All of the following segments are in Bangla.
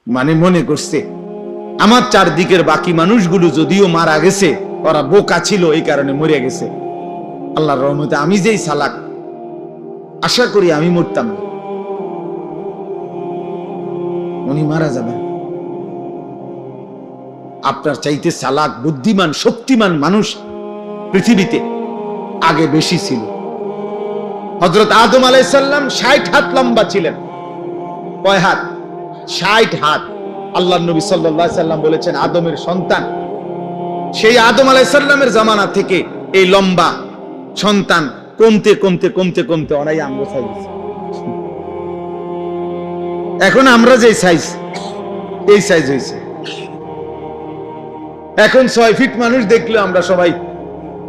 মানে মনে করছে আমার চারদিকের বাকি মানুষগুলো যদিও মারা গেছে, ওরা বোকা ছিল এই কারণে মরে গেছে, আল্লাহর রহমতে আমি যেই চালাক, আশা করি আমি মরতাম না। উনি মারা যাবেন। আপনার চাইতে চালাক, বুদ্ধিমান, শক্তিমান মানুষ পৃথিবীতে আগে বেশি ছিল। হযরত আদম আলাইহিস সালাম 60 হাত লম্বা ছিলেন। কয় হাত? 60 হাত। আল্লাহর নবী সাল্লাল্লাহু আলাইহি সাল্লাম বলেছেন আদমের সন্তান, সেই আদম আলাইহিস সালামের জামানা থেকে এই লম্বা সন্তান কমতে কমতে কমতে কমতে অনাই আঙ্গ সাইজ। এখন আমরা যে সাইজ, এই সাইজ হয়েছে। এখন 6 ফিট মানুষ দেখলে আমরা সবাই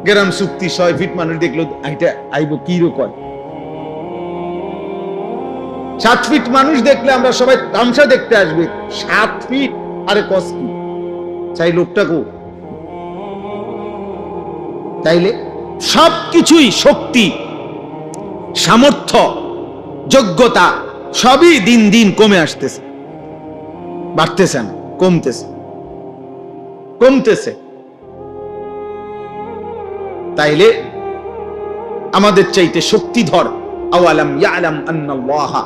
গ্রাম চুক্তি, 6 ফিট মানুষ দেখলো এটা আইব কি রকম। 7 ফিট মানুষ দেখলে আমরা সবাই তামসা দেখতে আসবে। 7 ফিট আরে কস কি চাই লোকটাকে। তাইলে সবকিছুই শক্তি, সামর্থ্য, যোগ্যতা সবই দিন দিন কমে আসতেছে, বাড়তেছে না, কমতেছে কমতেছে। তাইলে আমাদের চাইতে শক্তিধর আওয়ালাম ইয়ালাম আন্নাল্লাহা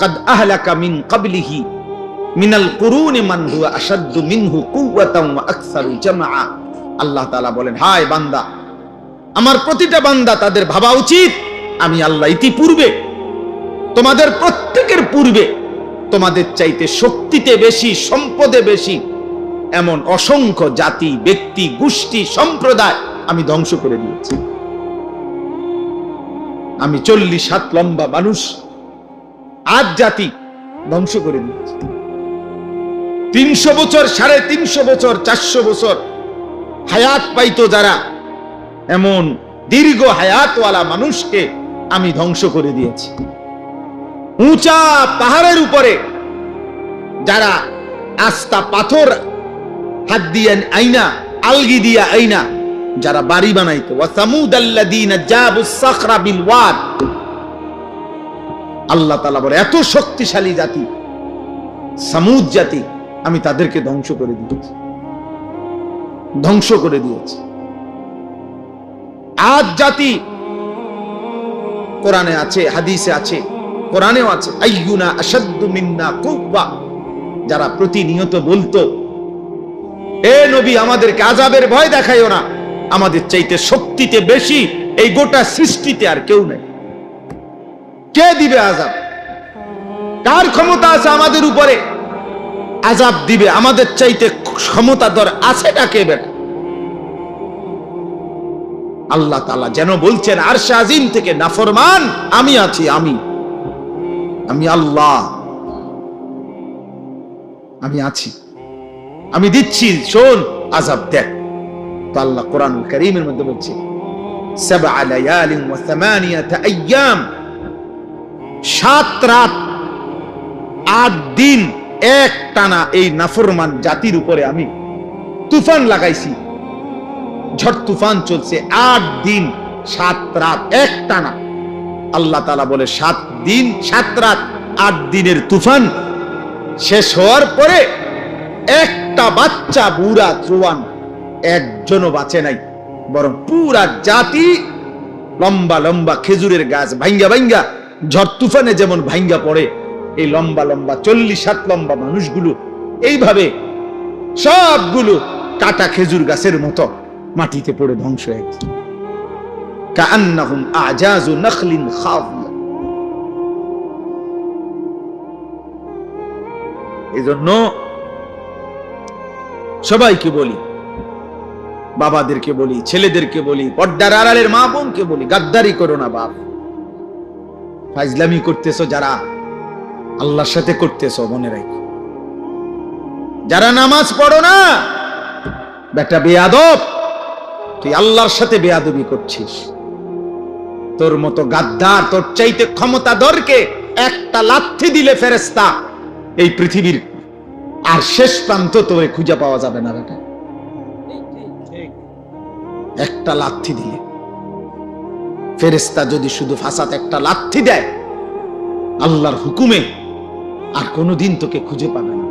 قد أهلك من قبله من القرون من هو أشد منه قوة وأكثر جمعا। আল্লাহ তাআলা বলেন, হায় বান্দা, আমার প্রতিটা বান্দা তাদের ভাবা উচিত আমি আল্লাহ ইতিপূর্বে তোমাদের প্রত্যেকের পূর্বে তোমাদের চাইতে শক্তিতে বেশি, সম্পদে বেশি এমন অসংখ্য জাতি, ব্যক্তি, গোষ্ঠী, সম্প্রদায় আমি ধ্বংস করে দিয়েছি। আমি 40 হাত লম্বা মানুষ, আজ জাতি ধ্বংস করে দিয়েছি। 300 বছর, 350 বছর, 400 বছর হায়াত পাইতো যারা, এমন দীর্ঘ হায়াতওয়ালা মানুষকে আমি ধ্বংস করে দিয়েছি। উঁচা পাহাড়ের উপরে যারা আস্তা পাথর হাত দিয়ে আইনা, আলগি দিয়া আইনা যারা বাড়ি বানাইতো, ওয়া সামুদাল্লাযীনা জাবুস সাখরা বিল ওয়াদ। আল্লাহ তাআলা বলে এত শক্তিশালী জাতি সামুদ জাতি, আমি তাদেরকে ধ্বংস করে দিয়েছি, ধ্বংস করে দিয়েছি। আজ জাতি কোরআনে আছে, হাদিসে আছে, কোরআনেও আছে, আইয়ুনা আশাদ্দু মিন্না কুওয়া, যারা প্রতিনিয়ত বলতো এ নবী আমাদেরকে আযাবের ভয় দেখাইও না, আমাদের চাইতে শক্তিতে বেশি এই গোটা সৃষ্টিতে আর কেউ নেই। কে দিবে আযাব? কার ক্ষমতা আছে আমাদের উপরে আযাব দিবে? আমাদের চাইতে ক্ষমতাধর আছেটা কে বেটা? আল্লাহ তাআলা যেন বলছেন আরশে আজিম থেকে, নাফরমান আমি আছি, আমি আল্লাহ, আমি আছি, আমি দিচ্ছি, শোন আযাব দেখ। তো আল্লাহ কোরআনুল কারীমের মধ্যে বলছে 7 লায়ালিন ওয়া 8 আইয়াম, 7 রাত 8 দিন এক টানা এই নাফরমান জাতির উপরে আমি তুফান লাগাইছি, ঝড় তুফান চলছে 8 দিন 7 রাত এক টানা। আল্লাহ তাআলা বলে 7 দিন 7 রাত 8 দিনের তুফান শেষ হওয়ার পরে একটা বাচ্চা, বুড়া, জওয়ান একজনও বাঁচে নাই, বরং পুরা জাতি লম্বা লম্বা খেজুরের গাছ ভাঙ্গা ভাঙ্গা ঝড় তুফানে যেমন ভাঙ্গা পড়ে, এই লম্বা লম্বা 40 হাত লম্বা মানুষগুলো এইভাবে সবগুলো কাটা খেজুর গাছের মতো মাটিতে পড়ে ধ্বংস হয়ে গেছে। কাআন্নাহুম আজাযু নাখলিন খাবিয়া। এজন্য সবাইকে বলি, বাবাদেরকে বলি, ছেলেদেরকে বলি, পর্দার আড়ালের মা বোনকে বলি, গাদ্দারি করো না বাপ। ফাজলামি করতেছো যারা আল্লাহর সাথে করতেছো, মনে রাখো। যারা নামাজ পড়ো না, বেটা বেয়াদব, তুই আল্লাহর সাথে বেয়াদবি করছিস। তোর মতো গাদ্দার, তোর চাইতে ক্ষমতাধরকে একটা লাথি দিলে ফেরেশতা এই পৃথিবীর আর শেষ প্রান্ত তোরে খুঁজে পাওয়া যাবে না বেটা। একটা লাথি দিলে ফেরেশতা যদি শুধু ফাসাদ একটা লাথি দেয় আল্লাহর হুকুমে, আর কোনোদিন তোকে খুঁজে পাবে না।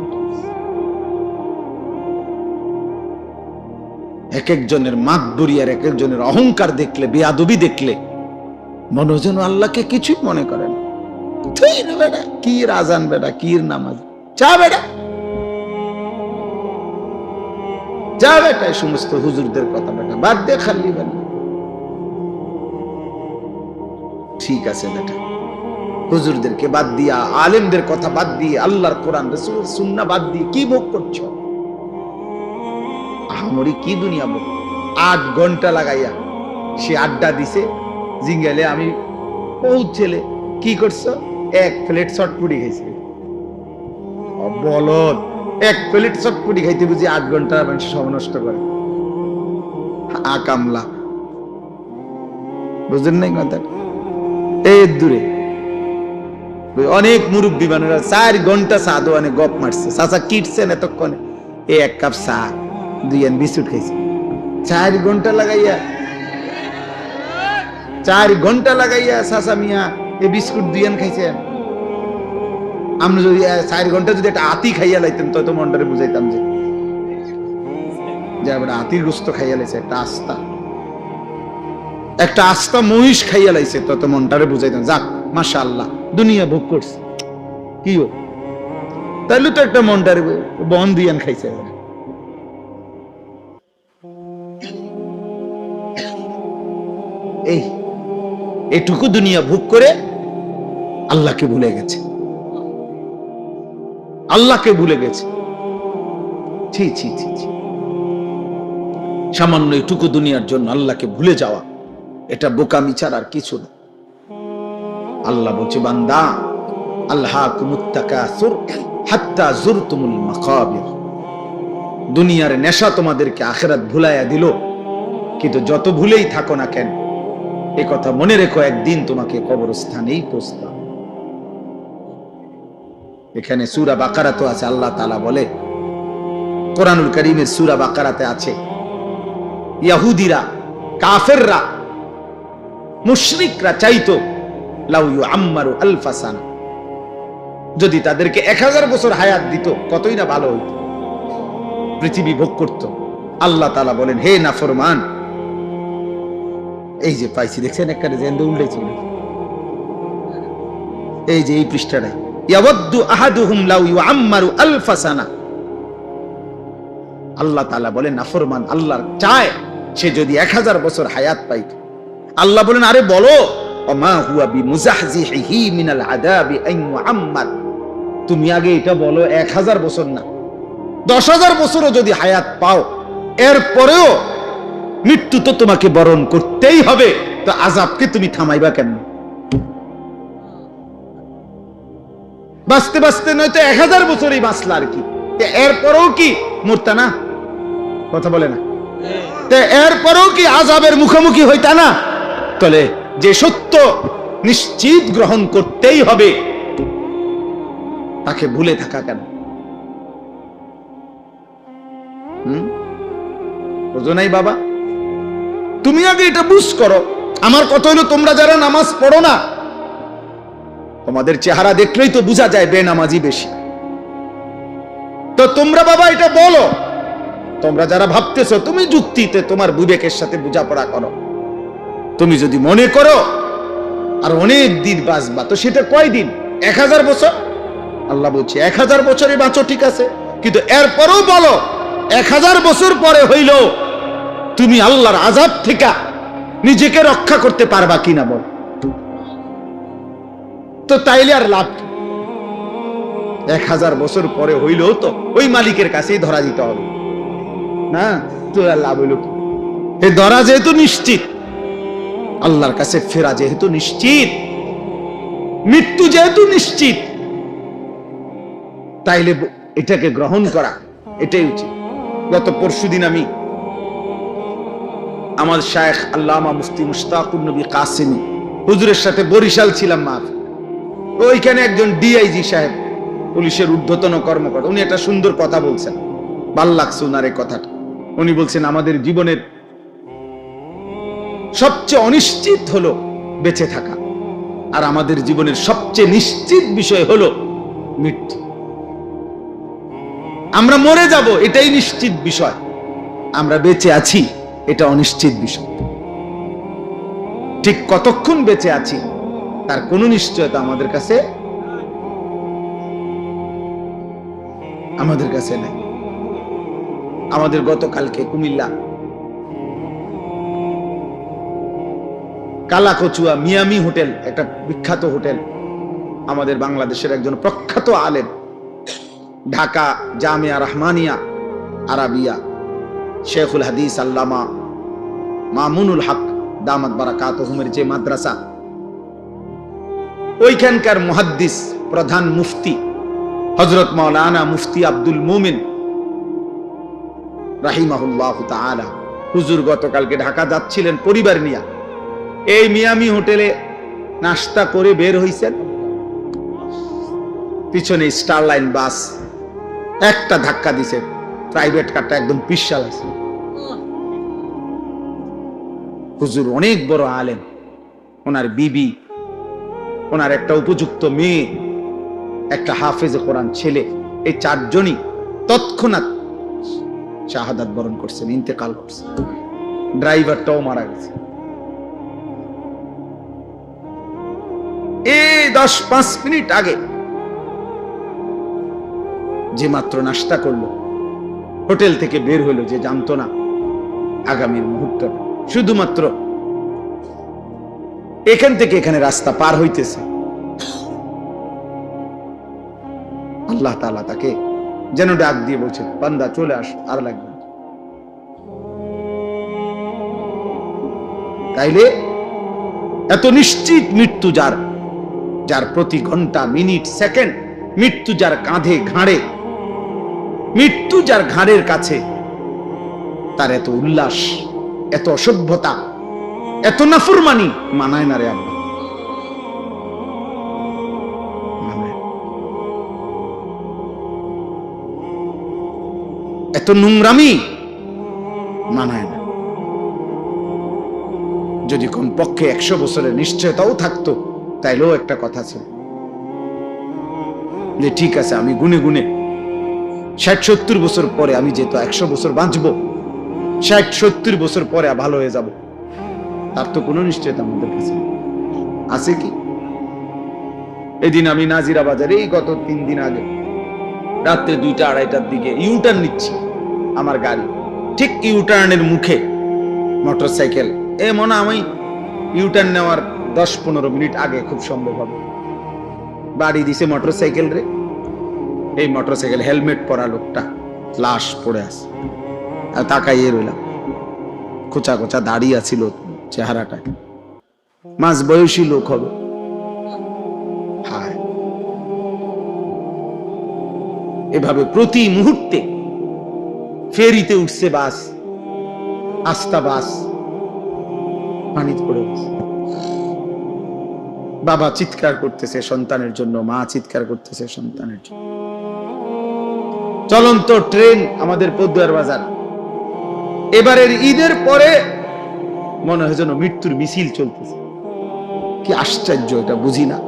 এক একজনের মাতবুরি আর এক একজনের অহংকার দেখলে, বেয়াদবি দেখলে মনে যেন আল্লাহকে কিছুই মনে করেন। বেটা কি আজান, বেটা কি নামাজ, চা বেটা যা বেটা, এই সমস্ত হুজুরদের কথা বেটা বাদ দে, খালি বেটা। ঠিক আছে বেটা, হুজুরদেরকে বাদ দিয়া, আলেমদের কথা বাদ দিয়ে, আল্লাহর কোরআন রাসূলের সুন্নাহ বাদ দিয়ে কি ভোগ করছো? আহামরি কি দুনিয়া ভোগ? 8 ঘন্টা লাগাইয়া সে আড্ডা দিছে জিঙ্গালে। আমি পৌঁছেলে কি করছো? 1 প্লেট চটপুরি খাইছে। বলদ, 1 প্লেট চটপুরি খাইতে বুঝি 8 ঘন্টা মানুষ সব নষ্ট করে। কামলা বুঝলেন নাই কথা? এই দূরে অনেক মুরব্বী মানুষরা 4 ঘন্টা চা দোয়ানে গপ মারছে, চাচা কিটছেন এতক্ষণে, এই 1 কাপ চা 2 বিস্কুট খাইছে। 4 ঘন্টা লাগাইয়া, 4 ঘন্টা লাগাইয়া চাচা মিয়া এই বিস্কুট 2 খাইছেন। আমরা যদি 4 ঘন্টা যদি একটা আতি খাইয়া লাইতেন তো মনটারে বুঝাইতাম যে আমরা আতির গোস্ত খাইয়া লাইছে, একটা আস্তা মহিষ খাইয়া লাইছে, তত মনটারে বুঝাইতাম যাক মাশাআল্লাহ দুনিয়া ভোগ করছে। কি ও তাইলে তো একটা মনটারে বন দিয়ান খাইছে। এটুকু দুনিয়া ভোগ করে আল্লাহকে ভুলে গেছে, আল্লাহকে ভুলে গেছে। ছি ছি ছি ছি, সামান্য এটুকু দুনিয়ার জন্য আল্লাহকে ভুলে যাওয়া, এটা বোকামি ছাড়া আর কিছু না। আল্লাহ বলছে বান্দা, আল্লাহকুমুত তাকাসুর হাত্তা যুরতুমুল মাকাবির। দুনিয়ার নেশা তোমাদেরকে আখিরাত ভুলাইয়া দিল, কিন্তু যত ভুলেই থাকো না কেন এই কথা মনে রেখো, একদিন তোমাকে কবরস্থানেই পৌঁছতে হবে। এখানে সূরা বাকারা তো আছে, আল্লাহ তাআলা বলে কোরআনুল কারীমের সূরা বাকারাতে আছে, ইহুদিরা, কাফেররা, মুশরিকরা চাইতো লাউ ইউআম্মারু আলফা সানা, যদি তাদেরকে 1000 বছর হায়াত দিত কতই না ভালো হইত, পৃথিবী ভোগ করত। আল্লাহ তাআলা বলেন হে নাফরমান, এই যে পাইছি দেখছেন একটা জেন্দ উল্টেছিল, এই যে এই পৃষ্ঠাটায় ইয়াওয়াদ্দু আহাদুহুম লাউ ইউআম্মারু আলফা সানা। আল্লাহ তাআলা বলেন নাফরমান আল্লাহর চায় সে যদি 1000 বছর হায়াত পাইত। আল্লাহ বলেন আরে বলো ওমা হুয়া বিমুজাহজিহি মিনাল আযাবি আন ইউআম্মার, তুমি আগে এটা বলো 1000 বছর না 10,000 বছরও যদি হায়াত পাও, এরপরেও মৃত্যু তো তোমাকে বরণ করতেই হবে, তো আযাবকে তুমি থামাইবা কেন? বাঁচতে বাঁচতে নয়তো 1000 বছরই বাঁচলা আর কি, এরপরেও কি মরতা না? কথা বলে না, এরপরেও কি আযাবের মুখোমুখি হইতা না? তাহলে যে সত্য নিশ্চিত গ্রহণ করতেই হবে, তাকে ভুলে থাকা কেন? বুঝো নাই বাবা? তুমি আগে এটা বুঝ করো। আমার কথা হলো তোমরা যারা নামাজ পড়ো না, তোমাদের চেহারা দেখলেই তো বোঝা যায় বেনামাজি বেশি। তো তোমরা বাবা এটা বলো, তোমরা যারা ভাবতেছো তুমি যুক্তিতে তোমার বিবেকের সাথে বোঝাপড়া করো, তুমি যদি মনে করো আর অনেক দিন বাঁচবা, তো সেটা কয়দিন? 1000 বছর? আল্লাহ বলছে 1000 বছরে বাঁচো, ঠিক আছে, কিন্তু এরপরও বলো 1000 বছর পরে হইল তুমি আল্লাহর আযাব থেকে নিজেকে রক্ষা করতে পারবা কিনা বল। তো তাইলে আর লাভ কি? 1000 বছর পরে হইলেও তো ওই মালিকের কাছেই ধরা দিতে হবে না, তো আর লাভ হইল কি? এই ধরা যেহেতু নিশ্চিত, আল্লাহর কাছে ফেরা যেহেতু নিশ্চিত, মৃত্যু যেহেতু নিশ্চিত, তাইলে এটাকে গ্রহণ করা এটাই উচিত। গত পরশুদিন আমি আমার শায়েখ আল্লামা মুফতি মুশতাকুর নবী কাসেমি হুজুরের সাথে বরিশাল ছিলাম। ওইখানে একজন ডিআইজি সাহেব, পুলিশের ঊর্ধ্বতন কর্মকর্তা, উনি একটা সুন্দর কথা বলছেন, ভাল লাগছে ওনার এই কথাটা। উনি বলছেন আমাদের জীবনের সবচেয়ে অনিশ্চিত হলো বেঁচে থাকা, আর আমাদের জীবনের সবচেয়ে নিশ্চিত বিষয় হলো মৃত্যু। আমরা মরে যাব এটাই নিশ্চিত বিষয়, আমরা বেঁচে আছি এটা অনিশ্চিত বিষয়। ঠিক কতক্ষণ বেঁচে আছি তার কোনো নিশ্চয়তা আমাদের কাছে নাই। আমাদের গতকালকে কুমিল্লা কালাকচুয়া মিয়ামি হোটেল, একটা বিখ্যাত হোটেল, আমাদের বাংলাদেশের একজন প্রখ্যাত আলেম, ঢাকা জামিয়া রহমানিয়া আরাবিয়া শেখুল হাদিস আল্লামা মামুনুল হক দামাত বারাকাতুহুমের যে মাদ্রাসা, ওইখানকার মুহাদ্দিস প্রধান মুফতি হযরত মাওলানা মুফতি আব্দুল মুমিন রাহিমাহুল্লাহু তাআলা হুজুর গতকালকে ঢাকা যাচ্ছিলেন পরিবার নিয়ে। এই মিয়ামি হোটেলে নাস্তা করে বের হইছেন, পিছনে স্টারলাইন বাস একটা ধাক্কা দিছে, প্রাইভেট কারটা একদম পিছাল আছে। হুজুর অনেক বড় আলেম, ওনার বিবি, ওনার একটা উপযুক্ত মেয়ে, একটা হাফেজে কোরআন ছেলে, এই চারজনই তৎক্ষণাৎ শাহাদাত বরণ করছেন, ইন্তেকাল করছেন। ড্রাইভারটাও মারা গেছে। এই 10-5 মিনিট আগে যে মাত্র নাস্তা করলো, হোটেল থেকে বের হলো, যে জানতো না আগামীর মুহূর্ত শুধুমাত্র এখান থেকে এখানে রাস্তা পার হইতেছে, আল্লাহ তাআলা তাকে যেন ডাক দিয়ে বলছে, বান্দা চলে আস, আর লাগবে না। তাইলে এত নিশ্চিত মৃত্যু যার প্রতি ঘন্টা মিনিট সেকেন্ড মৃত্যু, যার কাঁধে ঘাড়ে মৃত্যু, যার ঘাড়ের কাছে, তার এত উল্লাস, এত অসভ্যতা, এত নাফরমানি মানায় না রে আল্লাহ, এত নোংরামি মানায় না। যদি কমপক্ষে 100 বছরের নিশ্চয়তাও থাকতো, তাইলেও একটা কথা ছিল যে ঠিক আছে, আমি গুনে গুনে 60-70 বছর পরে, আমি যেহেতু 100 বছর বাঁচবো, 60-70 বছর পরে ভালো হয়ে যাব, তার তো কোনো নিশ্চয়তা আমাদের কাছে আছে কি? এদিন আমি নাজিরা বাজারে, এই গত 3 দিন আগে রাত্রে 2টা-2:30টার দিকে ইউটার্ন নিচ্ছি, আমার গাড়ি ঠিক ইউটার্নের মুখে মোটরসাইকেল, মনে আমি ইউটার্ন নেওয়ার 10-15 মিনিট আগে খুব সম্ভব হবে বাড়ি দিছে মোটরসাইকেল রে। এই মোটরসাইকেল হেলমেট পরা লোকটা লাশ পড়ে আছে, আর তাকাইয়ে রইলাম, খোঁচা খোঁচা দাঁড়িয়ে ছিল চেহারাটা, মাঝ বয়সী লোক হবে। হায়, এভাবে প্রতি মুহূর্তে ফেরিতে উঠছে বাস, আস্তা বাস পানিতে পড়ে গেছে। বাবা চিৎকার করতেছে সন্তানের জন্য, মা চিৎকার করতেছে সন্তানের জন্য। চলন্ত ট্রেন আমাদের পদ্মার বাজার, এবারের ঈদের পরে মনে হয় যেন মৃত্যুর মিছিল চলতেছে। কি আশ্চর্য, এটা বুঝি না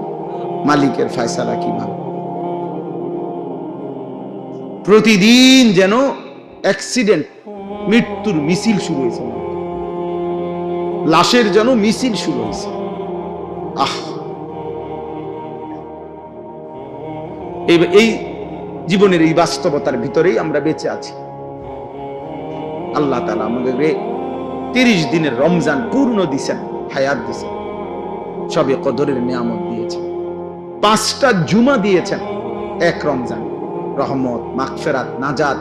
মালিকের ফয়সালা কি ভালো। প্রতিদিন যেন অ্যাক্সিডেন্ট, মৃত্যুর মিছিল শুরু হয়েছে, লাশের যেন মিছিল শুরু হয়েছে। এই জীবনের এই বাস্তবতার ভিতরেই আমরা বেঁচে আছি। আল্লাহ তাআলা আমাদের 30 দিনের রমজান পূর্ণ দিয়েছেন, হায়াত দিয়েছেন, সবে কদরের নিয়ামত দিয়েছেন, 5টা জুমা দিয়েছেন এক রমজান, রহমত, মাগফিরাত, নাজাত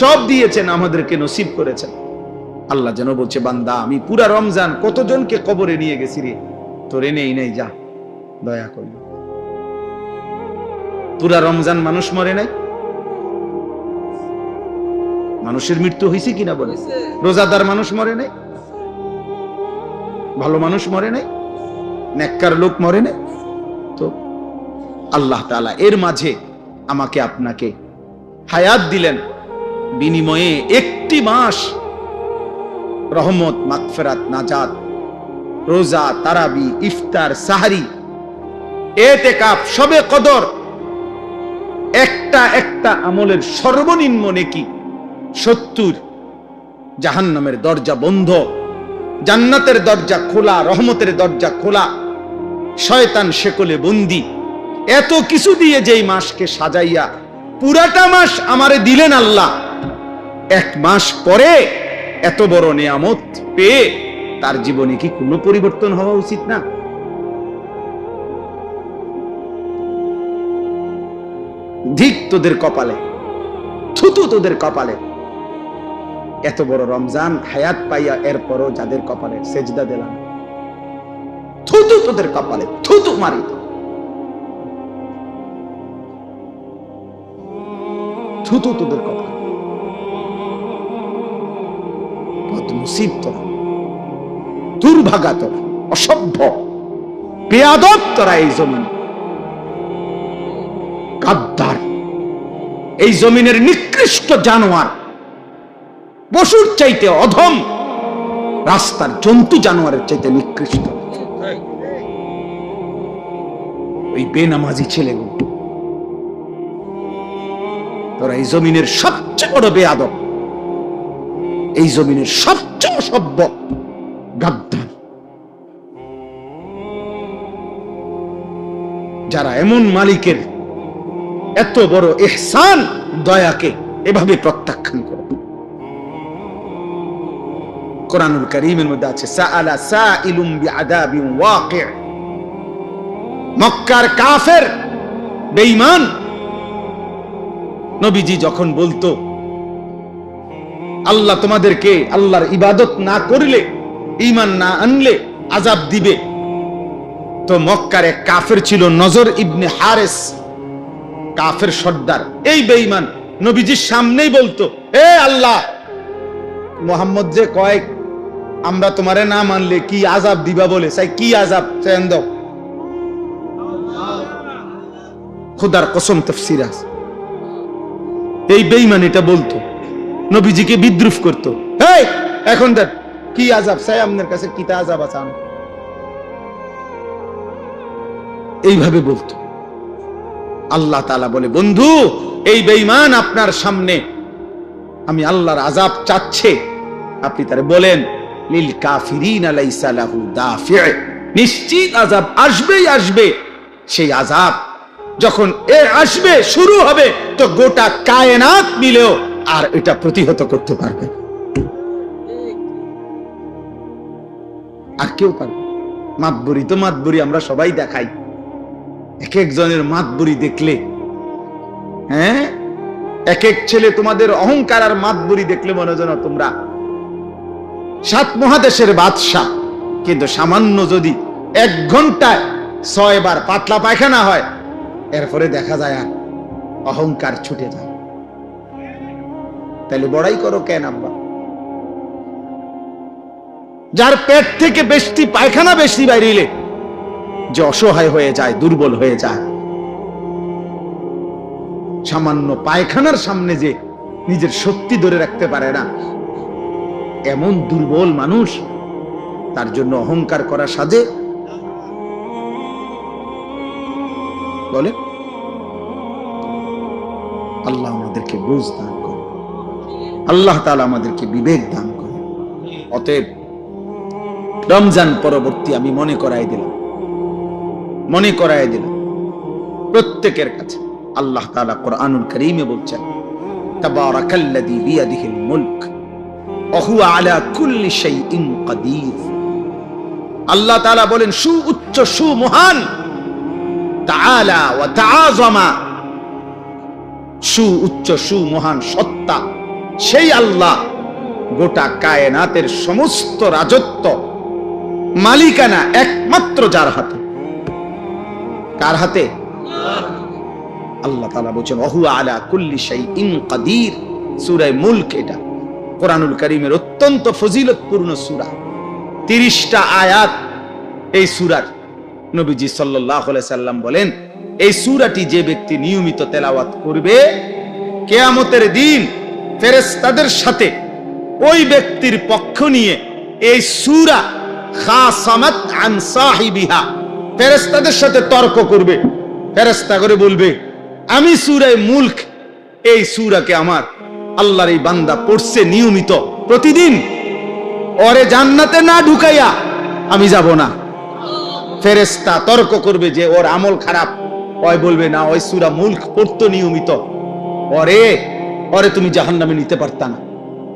সব দিয়েছেন, আমাদেরকে নসিব করেছেন। আল্লাহ যেন বলছে, বান্দা আমি পুরা রমজান কতজনকে কবরে নিয়ে গেছি রে, তোরে নেই নাই, যা দয়া করল। পুরা রমজান মানুষ মরে নাই, মানুষের মৃত্যু হয়েছে কিনা বলে? রোজাদার মানুষ মরে নাই, ভালো মানুষ মরে নাই, নেককার লোক মরে নাই। তো আল্লাহ তাআলা এর মাঝে আমাকে আপনাকে হায়াত দিলেন, বিনিময়ে 1টি মাস রহমত, মাগফিরাত, নাজাত, রোজা, তারাবি, ইফতার, সাহরি, ইতিকাফ, শবে কদর, একটা একটা আমলের সর্বনিম্ন নেকি 70, জাহান্নামের দরজা বন্ধ, জান্নাতের দরজা খোলা, রহমতের দরজা খোলা, শয়তান শেকলে বন্দী। এত কিছু দিয়ে যেই মাসকে সাজাইয়া পুরাটা মাস আমারে দিলেন আল্লাহ, 1 মাস পরে এত বড় নিয়ামত পেয়ে তার জীবনে কি কোনো পরিবর্তন হওয়া উচিত না? ধিক তোদের কপালে, থুতু তোদের কপালে। এত বড় রমজান হায়াত পাইয়া এরপরও যাদের কপালে সেজদা দিলাম, থুতু তোদের কপালে, থুতু মারি। থুতু তোদের কপালে। বদনসিব তোরা, দুর্ভাগা তোরা, অসভ্য বেয়াদব তোরা এই জমিন, গাদ্দার, এই জমিনের নিকৃষ্ট জানোয়ার, পশুর চাইতে অধম, রাস্তার জন্তু জানোয়ারের চাইতে নিকৃষ্ট ওই বেনামাজি ছেলেগুলো। তোরা এই জমিনের সবচেয়ে বড় বেয়াদব, এই জমিনের সবচেয়ে অসভ্য গাদ্দার। যারা এমন মালিকের এত বড় ইহসান দয়াকে এভাবে প্রত্যাখ্যান করে। কোরআনুল কারীমের মধ্যে আছে সাআলা সাইলুম বিআযাবিন ওয়াকি'। মক্কার কাফের বেঈমান নবীজি যখন বলতো আল্লাহ তোমাদেরকে আল্লাহর ইবাদত না করলে, ঈমান না আনলে আযাব দিবে, তো মক্কার এক কাফের ছিল নজর ইবনে হারিস, কাফের সর্দার। এই বেঈমান নবীজির সামনেই বলতো, এ আল্লাহ, মুহাম্মদ যে কয় আমরা তোমারে না মানলে কি আযাব দিবা বলে, চাই কি আযাব চাইন দাও। খোদার কসম তাফসীর আছে। এই বেঈমান এটা বলতো, নবীজিকে বিদ্রুপ করত। এই এখন দেখ কি আযাব চাই আপনার কাছে, কিতা আযাব আছে এইভাবে বলতো। আল্লাহ তাআলা বলে, বন্ধু এই বেঈমান আপনার সামনে আমি আল্লাহর আযাব চাচ্ছে, আপনি তারে বলেন লিল কাফিরিনা লাইসা লাহু দাফি', নিশ্চিত আযাব আসবেই আসবে। সেই আযাব যখন আসবে, শুরু হবে, তো গোটা কায়নাত মিলেও আর এটা প্রতিহত করতে পারবে আর কেউ পারবে। মাতবুরি তো মাতবুরি আমরা সবাই দেখাই, এক একজনের মাতবুরি দেখলে, হ্যাঁ, এক এক ছেলে তোমাদের অহংকার আর মাতবুরি দেখলে মনে যেন তোমরা 7 মহাদেশের বাদশা। কিন্তু সামান্য যদি 1 ঘন্টায় 6 বার পাতলা পায়খানা হয়, এরপরে দেখা যায় আর অহংকার ছুটে যায়। তাহলে বড়াই করো কেন আব্বা? যার পেট থেকে বেশি পায়খানা বেশি বাইরিলে যে অসহায় হয়ে যায়, দুর্বল হয়ে যায়, সামান্য পায়খানার সামনে যে নিজের শক্তি ধরে রাখতে পারে না, এমন দুর্বল মানুষ, তার জন্য অহংকার করা সাজে? বলে আল্লাহ আমাদেরকে বুঝ দান করে, আল্লাহ তাআলা আমাদেরকে বিবেক দান করে। অতএব রমজান পরবর্তী আমি মনে করাই দিলাম প্রত্যেকের কাছে, আল্লাহ তাআলা কোরআনুল কারীমে বলছেন, তাবারাকাল্লাযী বিয়াদিহিল মুলক ওয়া হুয়া আলা কুল্লি শাইইন কাদির। আল্লাহ তাআলা বলেন, সুউচ্চ সুমহান, তাআলা ওয়া তাআযামা, সুউচ্চ সুমহান সত্তা সেই আল্লাহ, গোটা কায়নাতের সমস্ত রাজত্ব মালিকানা একমাত্র যার হাতে। কার হাতে? আল্লাহ তাআলা বলেন ওয়া হুয়া আলা কুল্লি শাইইন কাদির। সূরা মুলক, এটা কোরআনুল কারীমের অত্যন্ত ফজিলতপূর্ণ সূরা। 30টা আয়াত এই সূরার। নবীজি সাল্লাল্লাহু আলাইহি সাল্লাম বলেন, এই সূরাটি যে ব্যক্তি নিয়মিত তেলাওয়াত করবে, কিয়ামতের দিন ফেরেশতাদের সাথে ওই ব্যক্তির পক্ষ নিয়ে এই সূরা খাসামাত আন সাহিবিহা, ফেরেশতাদের সাথে তর্ক করবে। ফেরেশতা করে বলবে, আমি সূরা মুলক এই সূরাকে আমার আল্লাহর এই বান্দা পড়ছে নিয়মিত প্রতিদিন, ওরে জান্নাতে না ঢুকাইয়া আমি যাব না। ফেরেশতা তর্ক করবে যে ওর আমল খারাপ, ওই বলবে না ওই সূরা মুলক পড়তো নিয়মিত, ওরে তুমি জাহান্নামে নিতে পারতা না।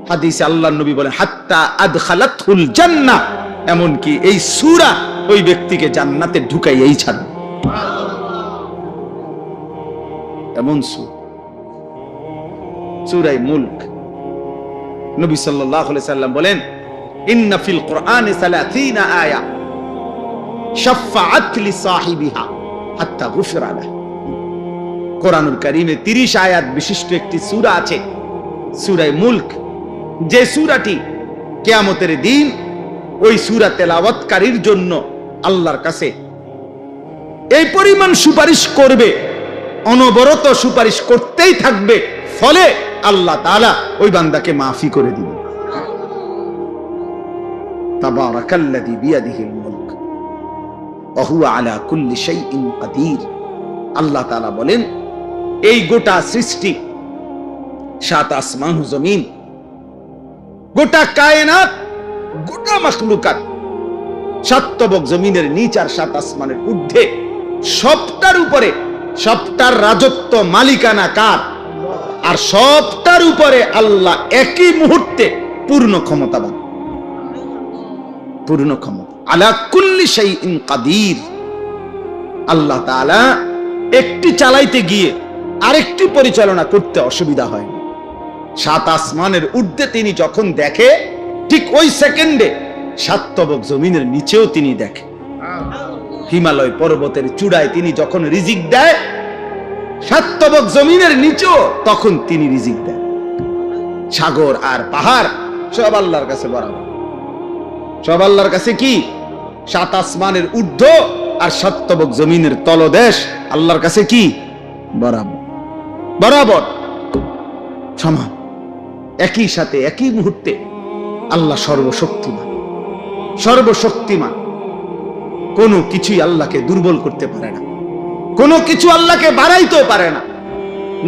হাদিসে আল্লাহর নবী বলেন হাত্তা আদখালাতুল জান্নাহ, এমন কি এই সূরা ওই ব্যক্তিকে জান্নাতে ঢুকাইয়াই ছাড়বে। এমন সূরা মুলক। নবী সাল্লাল্লাহু আলাইহি সাল্লাম বলেন ইন্না ফিল কুরআনি 30 আয়া শাফাআত লিসাহিবিহা হাত্তা গুফিরা লাহু। কোরআনুল কারীমে 30 আয়াত বিশিষ্ট একটি সূরা আছে, সূরা মুলক, যে সূরাটি কিয়ামতের দিন ওই সূরা তেলাওয়াতকারীর জন্য আল্লাহর কাছে এই পরিমাণ সুপারিশ করবে, অনবরত সুপারিশ করতেই থাকবে, ফলে আল্লাহ তাআলা ওই বান্দাকে মাফি করে দিবেন। তাবারাকাল্লাযী বিয়াদিহিল মুলক ওয়া হুয়া আলা কুল্লি শাইইন কাদির। আল্লাহ তাআলা বলেন এই গোটা সৃষ্টি, 7 আসমান ও জমিন, গোটা কায়নাত, গোটা মাখলুকাত, 7 তবক জমিনের নিচ আর 7 আসমানের ঊর্ধ্বে, সবটার উপরে, সবটার রাজত্ব মালিকানা কার? আর সবটার উপরে আল্লাহ একই মুহূর্তে পূর্ণ ক্ষমতাবান, পূর্ণ ক্ষমতা। আলা কুল্লি শাইইন কাদির। আল্লাহ তাআলা একটি চালাইতে গিয়ে আরেকটি পরিচালনা করতে অসুবিধা হয় না। 7 আসমানের ঊর্ধ্বে তিনি যখন দেখে, ঠিক ওই সেকেন্ডে 7 তবক জমিনের নিচেও তিনি দেখে। হিমালয় পর্বতের চূড়ায় তিনি যখন রিজিক দেয়, 7 তবক জমিনের নিচেও তখন তিনি রিজিক দেন। সাগর আর পাহাড় সব আল্লাহর কাছে বরাবর, সব আল্লাহর কাছে কি? 7 আসমানের ঊর্ধ্ব আর 7 তবক জমিনের তলদেশ আল্লাহর কাছে কি? বরাবর, বরাবর সমান। একই সাথে একই মুহূর্তে আল্লাহ সর্বশক্তিমান, সর্বশক্তিমান। কোনো কিছুই আল্লাহকে দুর্বল করতে পারে না, কোনো কিছু আল্লাহকে বাড়াইতেও পারে না।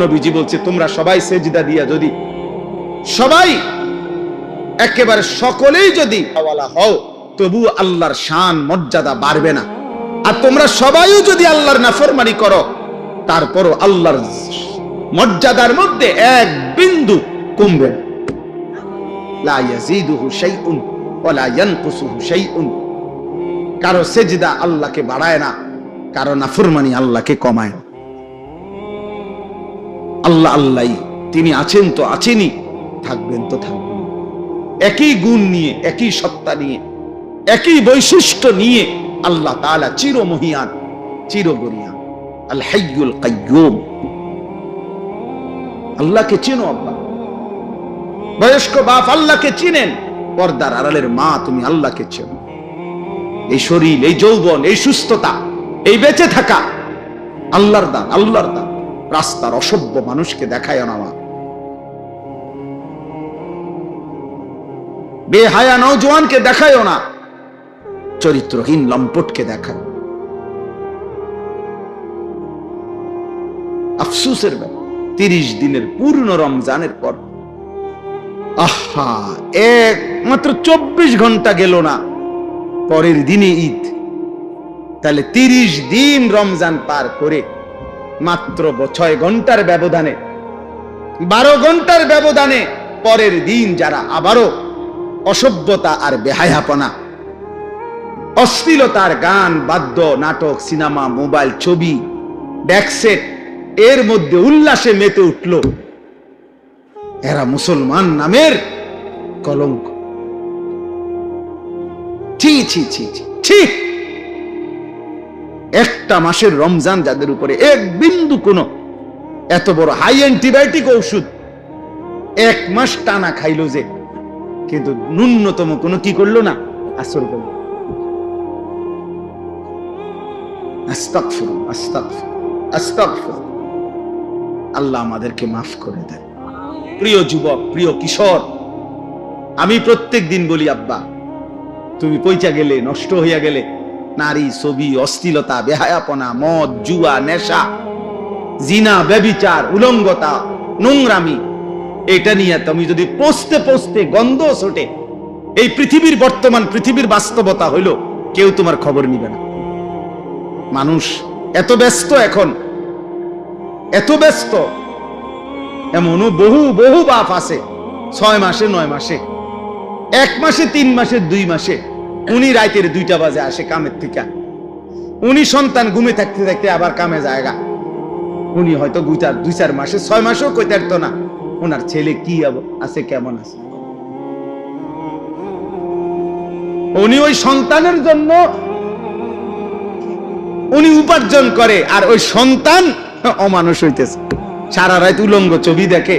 নবীজি বলছে তোমরা সবাই সেজদা দিয়া, যদি সবাই একেবারে সকলেই যদি আওয়ালা হও, তবু আল্লাহর শান মর্যাদা বাড়বে না। আর তোমরা সবাইও যদি আল্লাহর নাফরমানি করো, তারপরও আল্লাহর মর্যাদার মধ্যে এক বিন্দু কমবে না। লা ইয়াজিদুহু শাইউন ওয়া লা ইয়ানকুসুহু শাইউন। কারো সেজদা আল্লাহকে বাড়ায় না, কারো নাফরমানি আল্লাহকে কমায় না। আল্লাহ আল্লাহই, তিনি আছেন তো আছেনই, থাকবেন তো থাকবেন। একই গুণ নিয়ে, একই সত্তা নিয়ে, একই বৈশিষ্ট্য নিয়ে আল্লাহ তাআলা চিরমহিয়ান, চিরগরিয়ান, আল হাইয়ুল কাইয়্যুম। আল্লাহকে চিনো আব্বা, বয়স্ক বাপ আল্লাহকে চিনেন, পর্দার আড়ালের মা তুমি আল্লাহকে চেনো। এই শরীর, এই যৌবন, এই সুস্থতা, এই বেঁচে থাকা আল্লাহর দান, আল্লাহর দান। রাস্তার অসভ্য মানুষকে দেখায় না, মা বেহায়া নওজোয়ানকে দেখায় না, চরিত্রহীন লম্পটকে দেখায়। আফসোসের ব্যাপার, 30 দিনের পূর্ণ রমজানের পর আহা মাত্র 24 ঘন্টা গেল না, পরের দিনে ঈদ। তাহলে 30 দিন রমজান পার করে মাত্র 6 ঘন্টার ব্যবধানে, 12 ঘন্টার ব্যবধানে পরের দিন যারা আবারও অসভ্যতা আর বেহায়াপনা, অশ্লীলতার গান, বাদ্য, নাটক, সিনেমা, মোবাইল, ছবি দেখছে, এর মধ্যে উল্লাসে মেতে উঠল, এরা মুসলমান নামের কলঙ্ক। ছি ছি ছি ছি। একটা মাসের রমজান যাদের উপরে এক বিন্দু কোন এত বড় হাই অ্যান্টিবায়োটিক ঔষধ 1 মাস টানা খাইলো যে, কিন্তু ন্যূনতম কোনো কি করলো না, আসর করলো। আস্তাগফিরুল্লাহ, আস্তাগফিরুল্লাহ, আস্তাগফিরুল্লাহ। আল্লাহ আমাদেরকে মাফ করে দেন। প্রিয় যুবক, প্রিয় কিশোর, আমি প্রত্যেক দিন বলি আব্বা, তুমি পয়চা গেলে, নষ্ট হইয়া গেলে, নারী, ছবি, অশ্লীলতা, বেহায়াপনা, মদ, জুয়া, নেশা, জিনা, ব্যভিচার, উলঙ্গতা, নোংরামি, এটা নিয়ে তুমি যদি পৌঁছতে পৌঁছতে গন্ধ ছোটে, এই পৃথিবীর বর্তমান পৃথিবীর বাস্তবতা হইল কেউ তোমার খবর নিবে না। মানুষ এত ব্যস্ত, এখন এত ব্যস্ত, এমনও বহু বহু বাপ আছে 6 মাসে 9 মাসে 1 মাসে 3 মাসে 2 মাসে উনি রাতের 2টা বাজে আসে কামের থেকে, উনি সন্তান ঘুমে থাকতে থাকতে আবার কামে জায়গা, উনি হয়তো 2-4 মাসে 6 মাসেও কইতে পারতো না ওনার ছেলে কি আছে কেমন আছে। উনি ওই সন্তানের জন্য উনি উপার্জন করে, আর ওই সন্তান অমানুষ হইতেছে, সারা রাত উলঙ্গ ছবি দেখে,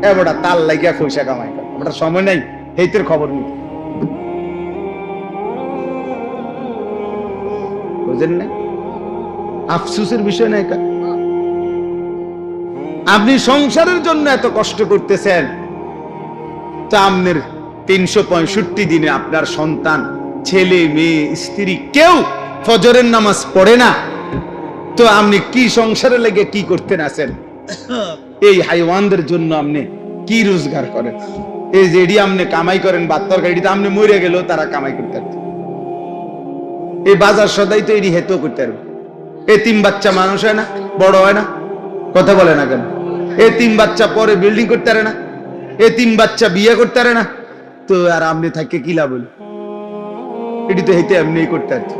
এবারটা তাল লাগিয়া পয়সা কামাই করে, ওটা সময় নাই হেইতের খবর নিতে। বুঝেন না? আফসোসের বিষয় না এটা। আপনি সংসারের জন্য এত কষ্ট করতেছেন, তা আপনার 365 দিনে আপনার সন্তান, ছেলে মেয়ে, স্ত্রী কেউ ফজরের নামাজ পড়ে না, তো আপনি কি সংসারে লেগে কি করতেন আছেন? এই হাইওয়ানদের জন্য আপনি কি রোজগার করেন? এই যে এডি আপনি কামাই করেন ভাত তরকারি, আপনি মরে গেলেও তারা কামাই করতে পারত। এই বাজার সদাই তো এডি হেতু করতে পারবে। এতিম বাচ্চা মানুষ হয় না, বড় হয় না, কথা বলে না কেন? এতিম বাচ্চা পরে বিল্ডিং করতে পারে না, এতিম বাচ্চা বিয়ে করতে পারে না, তো আর আপনি থাকে কি লাভ হলো? এটি তো হেঁটে এমনি করতে পারত।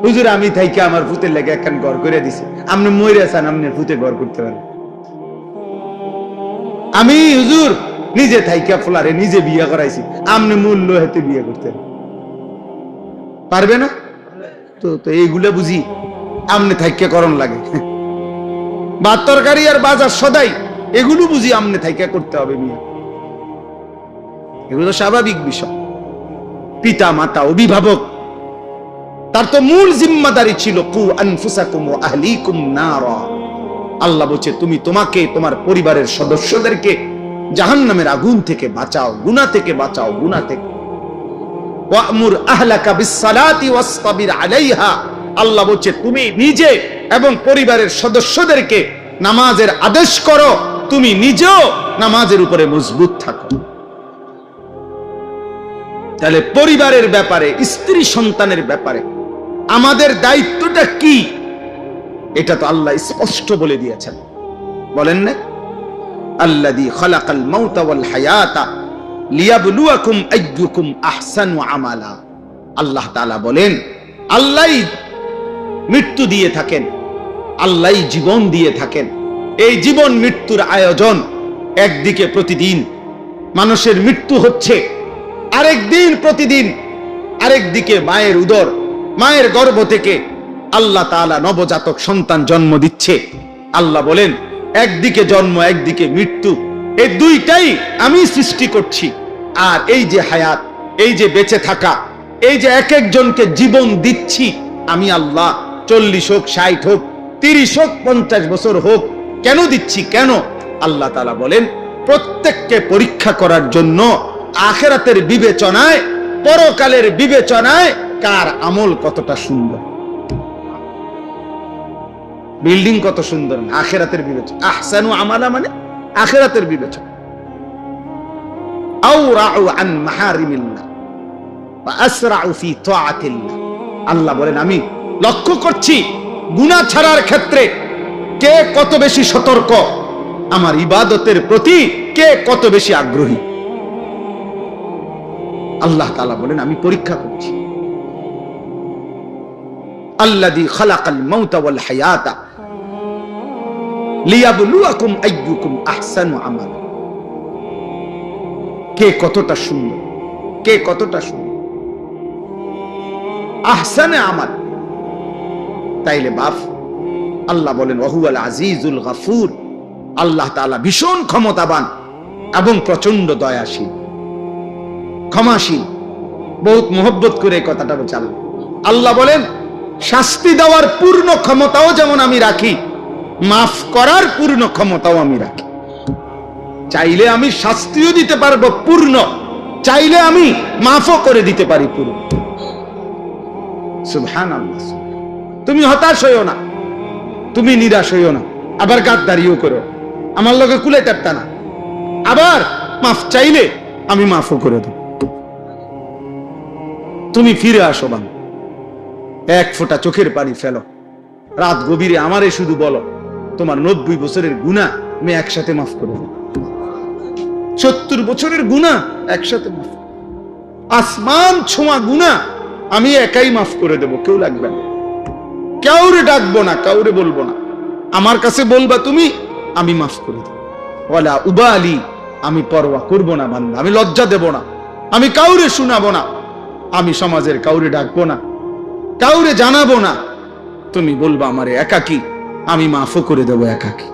হুজুর আমি থাইকে আমার ভূতের লেগে একখান ঘর করে দিছে, আপনি মরে আছেন, আপনি ভূতে ঘর করতে পারেন। আমি হুজুর নিজে থাইকা ফলারে নিজে বিয়ে করাইছি, আপনি মূল্য হেতে বিয়ে করতে পারবে না? তো এইগুলো বুঝি আমনে থাইকা করণ লাগে। ভাত তরকারি আর বাজার সদাই এগুলো বুঝি আমনে থাইকা করতে হবে মিয়া, এগুলো স্বাভাবিক বিষয়। পিতা মাতা অভিভাবক, তার তো মূল জিম্মাদারি ছিল কু আনফুসাকুম ওয়া আহলিকুম নারা। আল্লাহ বলছে তুমি তোমাকে তোমার পরিবারের সদস্যদেরকে জাহান্নামের আগুন থেকে বাঁচাও, গুনাহ থেকে বাঁচাও, গুনাহ থেকে। ওয়া'মুর আহলাকা বিস-সালাতি ওয়াসতাবির আলাইহা। আল্লাহ বলছে তুমি নিজে এবং পরিবারের সদস্যদেরকে নামাজের আদেশ করো, তুমি নিজেও নামাজের উপরে মজবুত থাকো। তাহলে পরিবারের ব্যাপারে, স্ত্রী সন্তানের ব্যাপারে আমাদের দায়িত্বটা কি, এটা তো আল্লাহ স্পষ্ট বলে দিয়েছেন। বলেন না, আল্লাযী খালাকাল মাউতা ওয়াল হায়াতা লিয়াবলুয়াকুম আইয়ুকুম আহসানু আমালা। আল্লাহ তাআলা বলেন আল্লাহই মৃত্যু দিয়ে থাকেন, আল্লাহই জীবন দিয়ে থাকেন। এই জীবন মৃত্যুর আয়োজন, একদিকে প্রতিদিন মানুষের মৃত্যু হচ্ছে, আরেকদিন প্রতিদিন আরেকদিকে মায়ের উদর, মায়ের গর্ভ থেকে আল্লাহ তাআলা নবজাতক সন্তান জন্ম দিচ্ছে। আল্লাহ বলেন একদিকে জন্ম একদিকে মৃত্যু, এই দুইটাই আমি সৃষ্টি করছি। আর এই যে হায়াত, এই যে বেঁচে থাকা, এই যে এক একজনকে জীবন দিচ্ছি আমি আল্লাহ, 40 হোক 60 হোক 30 হোক 50 বছর হোক, কেন দিচ্ছি? কেন? আল্লাহ তাআলা বলেন প্রত্যেককে পরীক্ষা করার জন্য, আখিরাতের বিবেচনায়, পরকালের বিবেচনায় কার আমল কতটা সুন্দর, বিল্ডিং কত সুন্দর, আখিরাতের বিবেচনা। আহসানু আমালা মানে আখিরাতের বিবেচনা। আওরাউ আন মাহারিমিল্লাহ ওয়া আসরাউ ফি তাআতিল্লাহ। আল্লাহ বলেন আমি লক্ষ্য করছি গুনাহ ছাড়ার ক্ষেত্রে কে কত বেশি সতর্ক, আমার ইবাদতের প্রতি কে কত বেশি আগ্রহী। আল্লাহ তাআলা বলেন আমি পরীক্ষা করছি। আল্লাযী খালাকাল মাউতা ওয়াল হায়াতা লিয়াবলুয়াকুম আইয়ুকুম আহসানু আমালা। কে কতটা সুন্দর, কে কতটা সুন্দর, আহসানে আমাল। তাইলে বাপ, আল্লাহ বলেন ওয়াহুয়াল আজিজুল গাফুর। আল্লাহ তাআলা ভীষণ ক্ষমতাবান এবং প্রচন্ড দয়াশীল, ক্ষমাশীল। বহুত মোহব্বত করে এই কথাটা বলছেন। আল্লাহ বলেন শাস্তি দেওয়ার পূর্ণ ক্ষমতাও যেমন আমি রাখি, মাফ করার পূর্ণ ক্ষমতাও আমি রাখি। চাইলে আমি শাস্তিও দিতে পারবো পূর্ণ, চাইলে আমি মাফও করে দিতে পারি পূর্ণ। সুবহানাল্লাহ। তুমি হতাশ হইও না, তুমি নিরাশ হইও না, আবার গাদ্দারিও করো, আমার লগে কুলাইতে পারতা না, আবার মাফ চাইলে আমি মাফও করে দেব। তুমি ফিরে আসো বান্দা, এক ফোঁটা চোখের পানি ফেলো, রাত গভীরে আমারে শুধু বলো তোমার 90 বছরের গুনাহ আমি একসাথে মাফ করে দেব, 70 বছরের গুনাহ একসাথে মাফ, আসমান ছোঁয়া গুনাহ আমি একাই মাফ করে দেব, কেউ লাগবে না, কাউরে ডাকবো না, কাউরে বলবো না, আমার কাছে বলবা তুমি, আমি মাফ করে দেব। ওয়ালা উবালি, আমি পরোয়া করব না বান্দা, আমি লজ্জা দেব না, আমি কাউরে শোনাবো না, আমি সমাজের কাউরে ডাকবো না, কাউরে জানাবো না, তুমি বলবা আমারে একাকী, আমি মাফও করে দেব একাকী।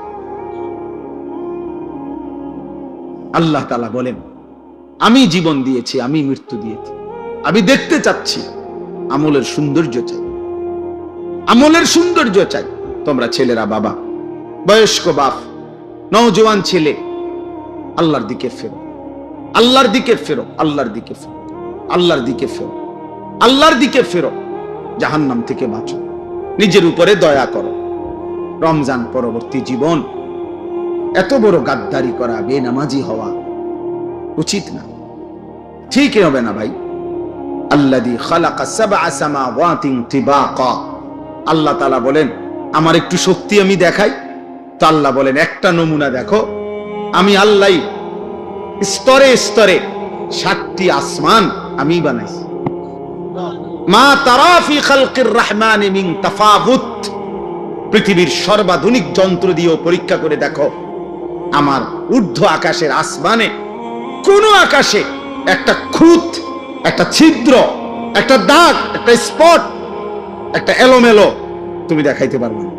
আল্লাহ তাআলা বলেন আমি জীবন দিয়েছি, আমি মৃত্যু দিয়েছি, আমি দেখতে চাচ্ছি, আমলের সৌন্দর্য চাই, আমলের সৌন্দর্য চাই। তোমরা ছেলেরা, বাবা, বয়স্ক বাপ, নওজোয়ান ছেলে, আল্লাহর দিকে ফেরো, আল্লাহর দিকে ফেরো, আল্লাহর দিকে ফেরো, আল্লাহর দিকে ফেরো, আল্লাহর দিকে ফেরো, জাহান্নাম থেকে বাঁচো, নিজের উপরে দয়া করো। রমজান পরবর্তী জীবন এত বড় গাদ্দারি করা, বেনামাজি হওয়া উচিত না, ঠিক হবে না ভাই। আল্লাযী খালাকা সাবআ সামাওয়াতিন তিবাকা, আল্লাহ তাআলা বলেন আমার একটু শক্তি আমি দেখাই, তো আল্লাহ বলেন একটা নমুনা দেখো, আমি আল্লাহ স্তরে স্তরে 7টি আসমান আমি বানাইছি। মা তারা ফি খালকির রহমানি মিন তাফাউত, পৃথিবীর সর্বাধুনিক যন্ত্র দিয়ে পরীক্ষা করে দেখো, আমার ঊর্ধ্ব আকাশের আসমানে কোন আকাশে একটা খুঁত, একটা ছিদ্র, একটা দাগ, একটা স্পট, একটা এলোমেলো তুমি দেখাইতে পারবে না।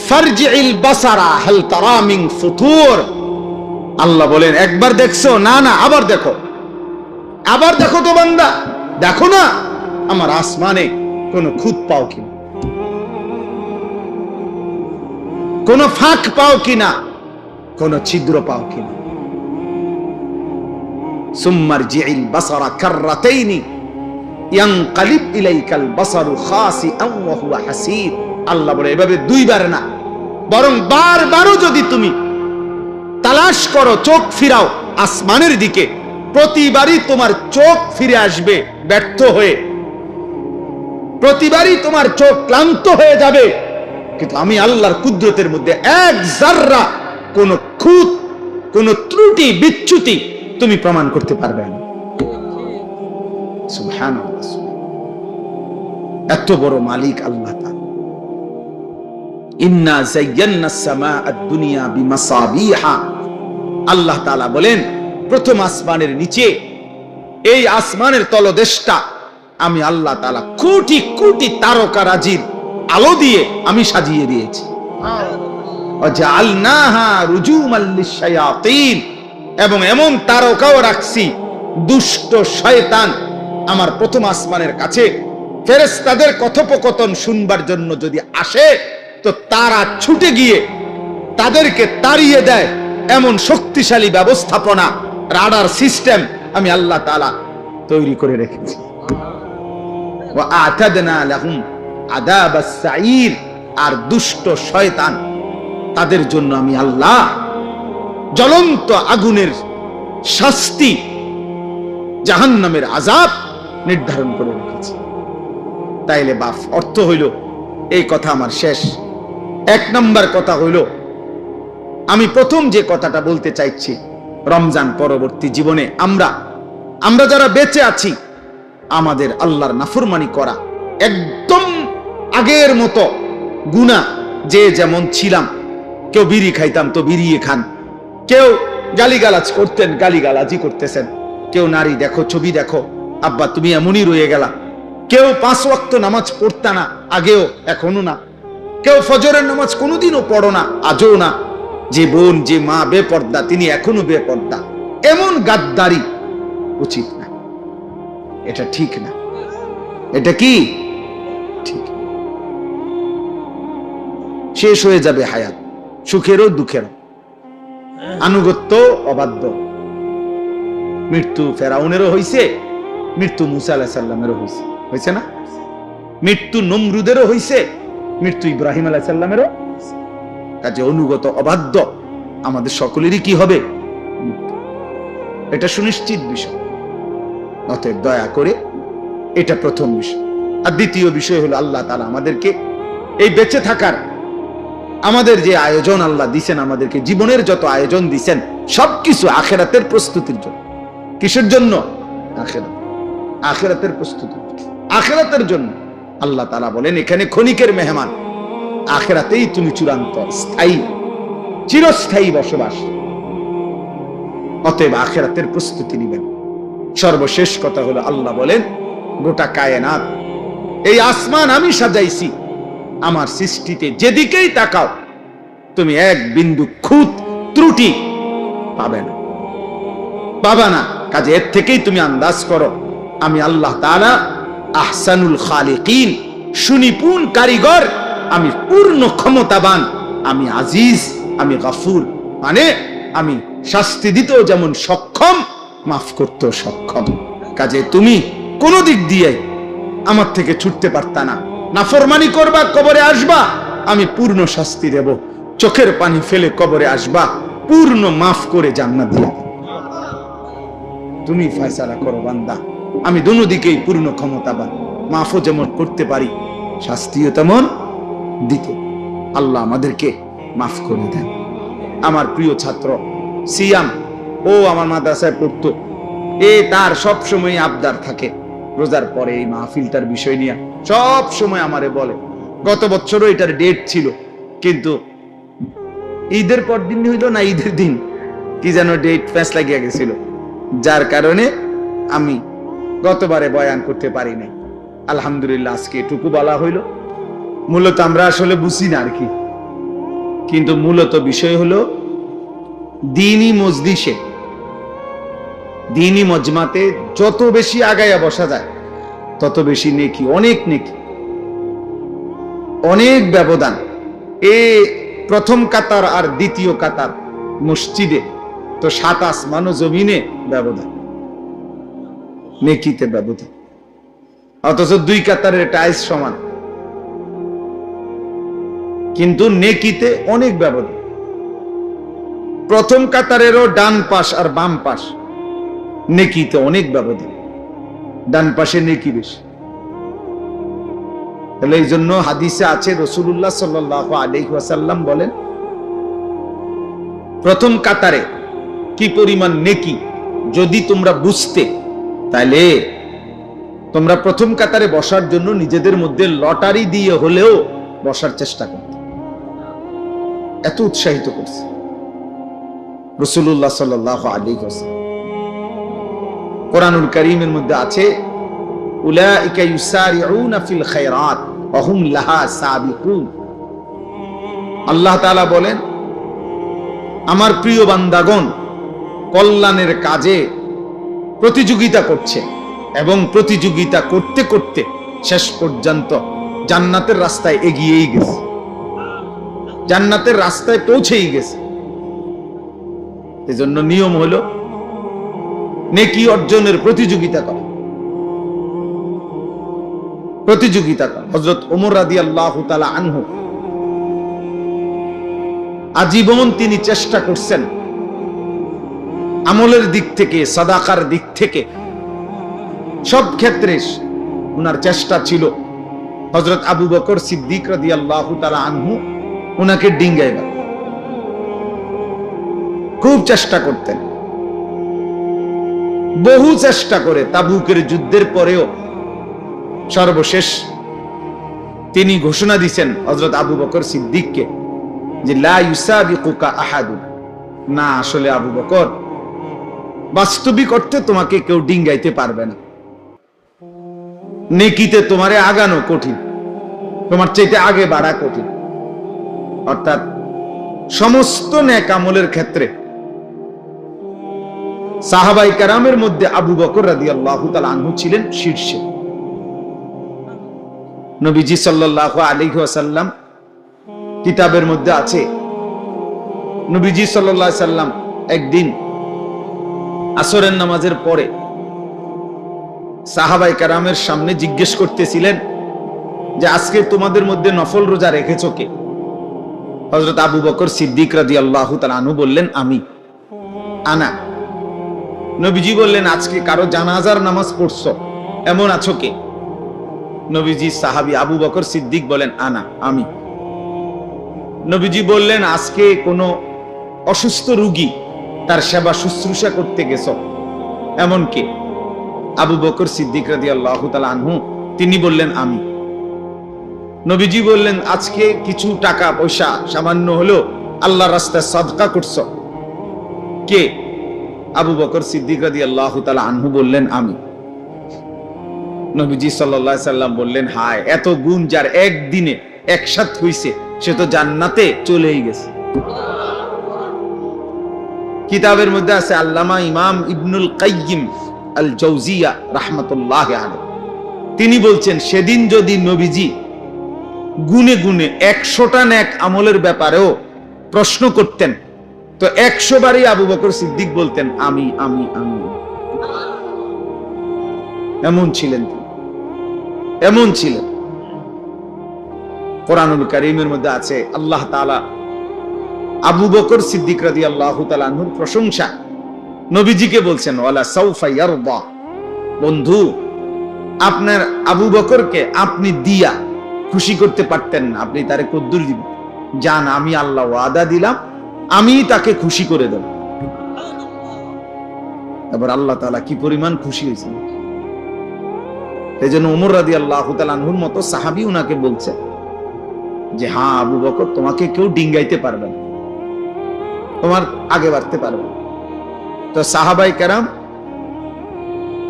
ফারজিল বাসারা হাল তারা মিন ফুতুর, আল্লাহ বলেন একবার দেখছো, না না আবার দেখো, আবার দেখো তো বান্দা, দেখো না আমার আসমানে কোন খুঁত পাও কিনা, কোন ফাঁক পাও কিনা, কোন ছিদ্র পাও কিনা। সুম্মারজিল বাসারা কাররাতাইনি ইয়ানকালিব ইলাইকাল বাসারু খাসিআন ওয়া হুয়া হাসীর, আল্লাহ বলে এভাবে দুইবার না, বরং বারবারও যদি তুমি তালাশ করো, চোখ ফিরাও আসমানের দিকে, প্রতিবারই তোমার চোখ ফিরে আসবে ব্যর্থ হয়ে, প্রতিবারই তোমার চোখ ক্লান্ত হয়ে যাবে, কিন্তু আমি আল্লাহর কুদরতের মধ্যে এক জাররা কোন খুঁত, কোন ত্রুটি বিচ্যুতি তুমি প্রমাণ করতে পারবে না। সুবহানাল্লাহ, এত বড় মালিক আল্লাহ তাআলা। ইন্না যায়্যানাস সামাআদ দুনিয়া বিমাসাবিহা, আল্লাহ তাআলা বলেন প্রথম আসমানের নিচে, এই আসমানের তলদেশটা আমি আল্লাহ তাআলা কোটি কোটি তারকারাজির আলো দিয়ে আমি সাজিয়ে দিয়েছি। ওয়াজআলনাহা রুজুমান লিশ-শায়াতিন, এবং এমন তারকাও রাখছি দুষ্ট শয়তান আমার প্রথম আসমানের কাছে ফেরেশতাদের কথোপকথন শুনবার জন্য যদি আসে, তো তারা ছুটে গিয়ে তাদেরকে তাড়িয়ে দেয়, এমন শক্তিশালী ব্যবস্থাপনা, রাডার সিস্টেম আমি আল্লাহ তাআলা তৈরি করে রেখেছি। ওয়া আ'তাদনা লাহুম আযাবাস সাঈর, আর দুষ্ট শয়তান তাদের জন্য আমি আল্লাহ জ্বলন্ত আগুনের শাস্তি, জাহান্নামের আযাব নির্ধারণ করে রেখেছি। তাইলে বাপ, অর্থ হইল এই কথা আমার শেষ। 1 নম্বর কথা হইল, আমি প্রথম যে কথাটা বলতে চাইছি, রমজান পরবর্তী জীবনে আমরা যারা বেঁচে আছি, আমাদের আল্লাহর নাফরমানি করা একদম আগের মতো গুনাহ, যে যেমন ছিলাম, কেউ বিড়ি খাইতাম তো বিড়ি খান, কেউ গালিগালাজ করতেন গালিগালাজি করতেছেন, কেউ নারী দেখো, ছবি দেখো, আব্বা তুমি এমনই রয়ে গেলা, কেউ 5 ওয়াক্ত নামাজ পড়তা না, আগেও এখনো না, কেউ ফজরের নামাজ কোনোদিনও পড়ো না, আজও না, যে বোন যে মা বেপর্দা তিনি এখনো বেপর্দা, এমন গাদ্দারি উচিত না, এটা ঠিক না। এটা কি ঠিক? শেষ হয়ে যাবে হায়াত, সুখেরও দুঃখেরও, আনুগত্য অবাধ্য। মৃত্যু ফেরাউনেরও হইছে, মৃত্যু মুসা আলাইহিস সালামেরও হইছে না? মৃত্যু নমরুদেরও হইছে, মৃত্যু ইব্রাহিম আলাইহিস সালামেরও। কাজে অনুগত অবাধ্য আমাদের সকলেরই কি হবে? এটা সুনিশ্চিত বিষয়। অতএব দয়া করে এটা প্রথম বিষয়। আর দ্বিতীয় বিষয় হলো আল্লাহ তাআলা আমাদেরকে এই বেঁচে থাকার আমাদের যে আয়োজন আল্লাহ দিছেন, আমাদেরকে জীবনের যত আয়োজন দিছেন সবকিছু আখিরাতের প্রস্তুতির জন্য। কিসের জন্য? আখিরাতের প্রস্তুতি, আখিরাতের জন্য। আল্লাহ তাআলা বলেন এখানে ক্ষণিকের মেহমান, আখিরাতেই তুমি চূড়ান্ত স্থায়ী চিরস্থায়ী বসবাস। অতএব আখিরাতের প্রস্তুতি নিবেন। সর্বশেষ কথা হলো আল্লাহ বলেন গোটা কায়নাত, এই আসমান আমি সাজাইছি, আমার সৃষ্টিতে যেদিকেই তাকাও তুমি এক বিন্দু খুঁত ত্রুটি পাবে না, পাবা না। কাজে এর থেকেই তুমি আন্দাজ করো আমি আল্লাহ তাআলা আহসানুল খালিকিন, সুনিপুণ কারিগর, আমি পূর্ণ ক্ষমতাবান, আমি আজিজ, আমি গফুর, মানে আমি শাস্তি দিতেও যেমন সক্ষম, মাফ করতেও সক্ষম। কাজে তুমি কোন দিক দিয়ে আমার থেকে ছুটতে পারতা না। নাফরমানি করবা, কবরে আসবা, আমি পূর্ণ শাস্তি দেব। চোখের পানি ফেলে কবরে আসবা, পূর্ণ মাফ করে জান্নাত দিব। তুমি ফয়সালা করো বান্দা, আমি দুনো দিকেই পূর্ণ ক্ষমতাবান, মাফও যেমন করতে পারি, শাস্তিও তেমন দিতে। আল্লাহ আমাদেরকে মাফ করে দেন। আমার প্রিয় ছাত্র সিয়াম, ও আমার মাদ্রাসায় পড়তো, তার সব সময় আবদার থাকে রোজার পরে এই মাহফিলটার বিষয় নিয়ে সব সময় আমারে বলে। গত বছরও এটার ডেট ছিল, কিন্তু ঈদের পর দিন হইল না, ঈদের দিন কি যেন ডেট প্যাঁচ লাগিয়া গেছিল, যার কারণে আমি গতবারে বয়ান করতে পারি নাই। আলহামদুলিল্লাহ আজকে এটুকু বলা হইল। মূলত আমরা আসলে বুঝি না আর কি, কিন্তু মূলত বিষয় হলো দ্বীনি মজলিসে, দ্বীনি মজমাতে যত বেশি আগায়া বসা যায় তত বেশি নেকি, অনেক নেকি, অনেক ব্যবধান। প্রথম কাতার আর দ্বিতীয় কাতার মসজিদে তো 7 আসমান ও জমিনে ব্যবধান, নেকিতে ব্যবধান। অথচ 2 কাতারের টাইলস সমান, কিন্তু নেকিতে অনেক ব্যবধান। প্রথম কাতারেরও ডান পাশ আর বাম পাশ, নেকিতে অনেক ব্যবধান, ডান পাশে নেকি বেশি। তাহলে এই জন্য হাদিসে আছে রাসূলুল্লাহ সাল্লাল্লাহু আলাইহি ওয়াসাল্লাম বলেন প্রথম কাতারে কি পরিমাণ নেকি যদি তোমরা বুঝতে, তাহলে তোমরা প্রথম কাতারে বসার জন্য নিজেদের মধ্যে লটারি দিয়ে হলেও বসার চেষ্টা করতে। এত উৎসাহিত করছে রাসূলুল্লাহ সাল্লাল্লাহু আলাইহি ওয়াসাল্লাম। কোরআনুল কারীমের মধ্যে আছে উলাইকা ইউসারিউনা ফিল খায়রাত ওয়া হুম লাহা সাবিকুন। আল্লাহ তাআলা বলেন আমার প্রিয় বান্দাগণ কল্যাণের কাজে প্রতিযোগিতা করছে, এবং প্রতিযোগিতা করতে করতে শেষ পর্যন্ত জান্নাতের রাস্তায় এগিয়েই গেছে, জান্নাতের রাস্তায় পৌঁছেই গেছে। এজন্য নিয়ম হলো নেকি অর্জনের প্রতিযোগিতা করা, প্রতিযোগিতা করা। হযরত ওমর রাদিয়াল্লাহু তাআলা আনহু আজীবন তিনি চেষ্টা করছেন আমলের দিক থেকে, সাদাকার দিক থেকে, সব ক্ষেত্রে উনার চেষ্টা ছিল হযরত আবু বকর সিদ্দিক রাদিয়াল্লাহু তাআলা আনহু উনাকে ডিঙ্গাইবার খুব চেষ্টা করতেন। বহু চেষ্টা করে তাবুকের যুদ্ধের পরেও সর্বশেষ তিনি ঘোষণা দিয়েছেন হযরত আবু বকর সিদ্দিককে যে লা ইউসাবিকুকা আহাদুন, না আসলে আবু বকর বাস্তবিক অর্থে তোমাকে কেউ ডিঙ্গাইতে পারবে না, নেকিতে তোমারে আগানো কঠিন, তোমার চাইতে আগে বাড়া কঠিন। অর্থাৎ সমস্ত নেক আমলের ক্ষেত্রে সাহাবাই কেরামের মধ্যে আবু বকর রাদিয়াল্লাহু তাআলা আনহু ছিলেন শীর্ষে। নবীজি সাল্লাল্লাহু আলাইহি ওয়াসাল্লাম কিতাবের মধ্যে আছে নবীজি সাল্লাল্লাহু আলাইহি ওয়াসাল্লাম একদিন আসরের নামাজের পরে সাহাবাই কেরামের সামনে জিজ্ঞেস করতেছিলেন যে আজকে তোমাদের মধ্যে নফল রোজা রেখেছো কে? হযরত আবু বকর সিদ্দিক রাদিয়াল্লাহু তাআলা আনহু বললেন, আমি আনা। নবীজি বললেন, আজকে কারো জানাজার নামাজ পড়ছো, এমন আছো কে? নবীজি সাহাবী আবু বকর সিদ্দিক বলেন, আনা, আমি। নবীজি বললেন, আজকে কোনো অসুস্থ রোগী তার সেবা শুশ্রূষা করতে গেছো, এমন কে? আবু বকর সিদ্দিক রাদিয়াল্লাহু তাআলা আনহু তিনি বললেন, আমি। নবীজি বললেন, আজকে কিছু টাকা পয়সা সামান্য হলো আল্লাহর রাস্তায় সাদকা করছো, কে? আবু বকর সিদ্দিক রাদিয়াল্লাহু তাআলা আনহু বললেন, আমি। নবীজি সাল্লাল্লাহু আলাইহি সাল্লাম বললেন, হায়, এত গুণ যার একদিনে একসাথ হইছে, সে তো জান্নাতে চলেই গেছে। কিতাবের মধ্যে আছে, আল্লামা ইমাম ইবনুল কাইয়িম আল জাওজিয়া রাহমাতুল্লাহি আলাইহি তিনি বলছেন, সেদিন যদি নবীজি গুনে গুনে 100টা নেক আমলের ব্যাপারেও প্রশ্ন করতেন, তো 100 বারই আবু বকর সিদ্দিক বলতেন, আমি আমি আমি। এমন ছিলেন তিনি, এমন ছিলেন। কোরআনুল কারীমের মধ্যে আছে, আল্লাহ তাআলা আবু বকর সিদ্দিক রাদিয়াল্লাহু তাআলা আনহুর প্রশংসা নবীজিকে বলছেন, ওয়ালা সাউফা ইয়ারদা। বন্ধু, আপনার আবু বকরকে আপনি দিয়া খুশি করতে পারতেন না, আপনি তারে কদ্দুর দিবেন? জান, আমি আল্লাহ ওয়াদা দিলাম, আমি তাকে খুশি করে দেব। এবার আল্লাহ তাআলা কি পরিমাণ খুশি হয়েছেন। এই জন্য ওমর রাদিয়াল্লাহু তাআলা আনহুর মতো সাহাবী উনাকে বলছে যে, হ্যাঁ আবু বকর, তোমাকে কেউ ডিঙ্গাইতে পারবে না, তোমার আগে বাড়তে পারবে। তো সাহাবায়ে কেরাম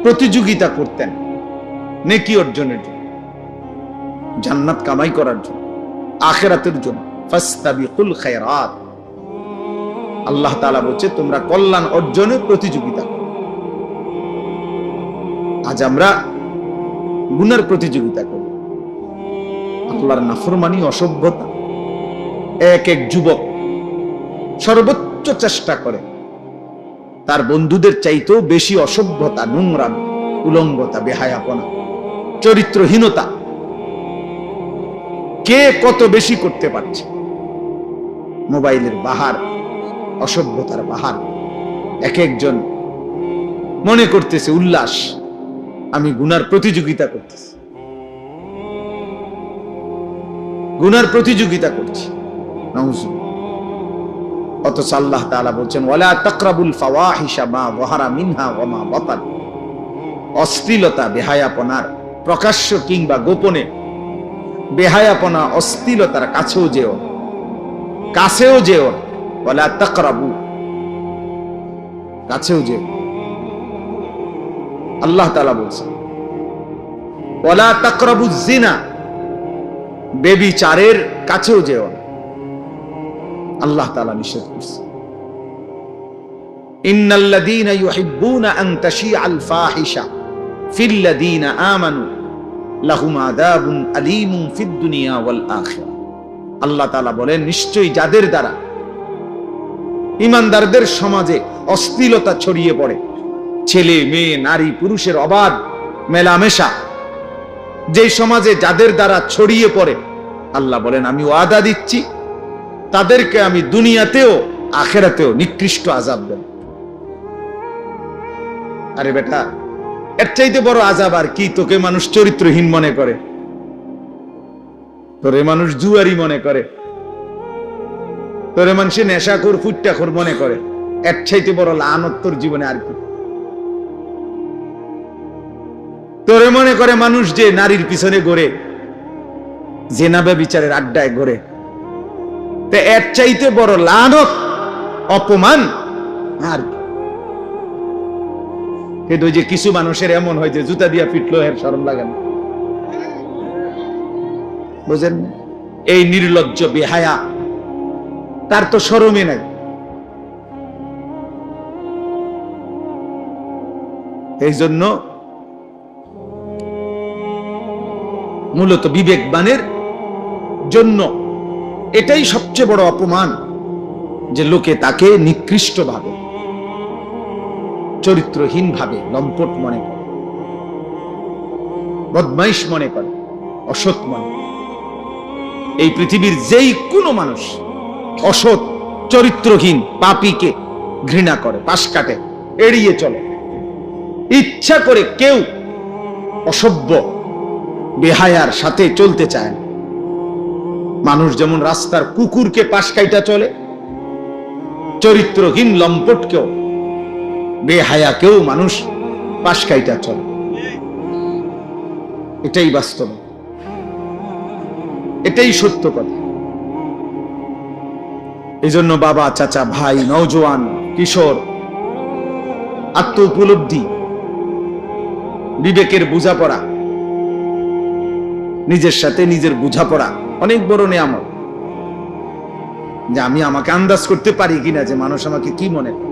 প্রতিযোগিতা করতেন নেকি অর্জনের জন্য, জান্নাত কামাই করার জন্য, আখিরাতের জন্য। ফাস্তাবিকুল খায়রাত, আল্লাহ তাআলা বলছে, তোমরা কল্যাণ অর্জনে প্রতিযোগিতা করো। আজ আমরা গুনার প্রতিযোগিতা করি, আল্লাহর নাফরমানি, অসভ্যতা। এক এক যুবক সর্বোচ্চ চেষ্টা করে তার বন্ধুদের চাইতেও বেশি অসভ্যতা, নোংরামি, উলঙ্গতা, বেহায়াপনা, চরিত্রহীনতা কে কত বেশি করতে পারছে। মোবাইলের বাহার, অসভ্যতার বাহার। এক একজন মনে করতেছে উল্লাস, আমি গুনার প্রতিযোগিতা করতেছি, গুনার প্রতিযোগিতা করছি। নাউজুবিল্লাহ। অথচ আল্লাহ তাআলা বলছেন, ওয়ালা তাকরাবুল ফাওয়াহিশা মা যাহারা মিনহা ওয়া মা বাতান। অশ্লীলতা, বেহায়াপনার প্রকাশ্য কিংবা গোপনে বেহায়াপনা, অশ্লীলতার কাছেও যেও, কাছেও যেও। ওয়ালা তাকরাবু, কাছেও যেও। আল্লাহ তাআলা বলছেন, ওয়ালা তাকরাবুজ জিনা, বেবিচারের কাছেও যেও না। আল্লাহ তাআলা নিষেধ করছে, ইন্নাল্লাযীনা ইউহিব্বুনা আন তাশিআল ফাহিশা ফিল্লাযীনা আমানু লাহুম আযাবুন আলীমুন ফিদ দুনিয়া ওয়াল আখিরাহ। আল্লাহ তাআলা বলেন, নিশ্চয়ই যাদের দ্বারা ঈমানদারদের সমাজে অশ্লীলতা ছড়িয়ে পড়ে, ছেলে মেয়ে নারী পুরুষের অবাধ মেলামেশা যে সমাজে যাদের দ্বারা ছড়িয়ে পড়ে, আল্লাহ বলেন, আমি ওয়াদা দিচ্ছি তাদেরকে আমি দুনিয়াতেও আখিরাতেও নিকৃষ্ট আযাব দেব। আরে বেটা, এর চাইতে বড় আযাব আর কি? তোকে মানুষ চরিত্রহীন মনে করে, তোরে মানুষ জুয়ারি মনে করে, তোরে মানুষ নেশাখোর, ফুট্টাখোর মনে করে। এর চাইতে বড় লানত তোর জীবনে আর কি? তোরে মনে করে মানুষ যে নারীর পিছনে ঘোরে, জিনা ব্যভিচারের আড্ডায় ঘোরে। তো এর চাইতে বড় লানত, অপমান আর কি? কিন্তু যে কিছু মানুষের এমন হয় যে জুতা দিয়া পিটলো এর শরম লাগে না, বুঝেন? এই নির্লজ্জ বেহায়া, তার তো শরমই নাই। এই জন্য মূলত বিবেকবানের জন্য এটাই সবচেয়ে বড় অপমান, যে লোকে তাকে নিকৃষ্ট ভাবে, চরিত্রহীন ভাবে, লম্পট মনে করে, বদমাইশ মনে করে, অসৎ মনে করে। এই পৃথিবীর যেই কোনো মানুষ অসৎ চরিত্রহীন পাপীকে ঘৃণা করে, পাশ কাটে, এড়িয়ে চলে। ইচ্ছা করে কেউ অসভ্য বেহায়ার সাথে চলতে চায় না। মানুষ যেমন রাস্তার কুকুরকে পাশ কাইটা চলে, চরিত্রহীন লম্পটকেও বেহায়াকেও মানুষ পাশ কাইটা চলে। এটাই বাস্তব, এটাই সত্য কথা। এই জন্য বাবা, চাচা, ভাই, নওজোয়ান, কিশোর, আত্ম উপলব্ধি, বিবেকের বোঝাপড়া, নিজের সাথে নিজের বোঝাপড়া অনেক বড় নিয়ামত। যে আমি আমাকে আন্দাজ করতে পারি কিনা যে মানুষ আমাকে কি মনে করে।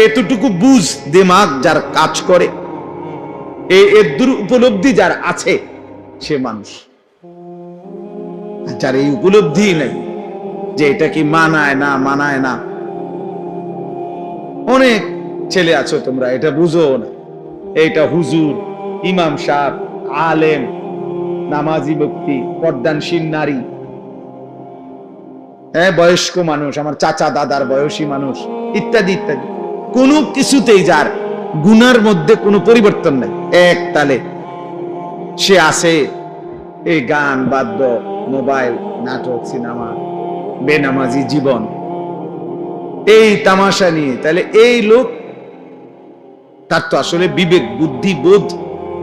এতটুকু বুঝ দিমাগ যার কাজ করে, এর দূর উপলব্ধি যার আছে, সে মানুষ। যার এই উপলব্ধি নেই যে এটা কি মানায় না মানায় না, অনেক ছেলে আছো তোমরা এটা বুঝো না, এটা হুজুর, ইমাম সাহেব, আলেম, নামাজি ব্যক্তি, পর্দানশীল নারী, হ্যাঁ বয়স্ক মানুষ, আমার চাচা দাদার বয়সী মানুষ, ইত্যাদি ইত্যাদি, কোনো কিছুতেই যার গুনার মধ্যে কোনো পরিবর্তন নেই। এক তালে সে আসে এই গান, বাদ্য, মোবাইল, নাটক, সিনেমা, বেনামাজি জীবন, এই তামাশা নিয়ে। তাহলে এই লোক, তার তো আসলে বিবেক, বুদ্ধি, বোধ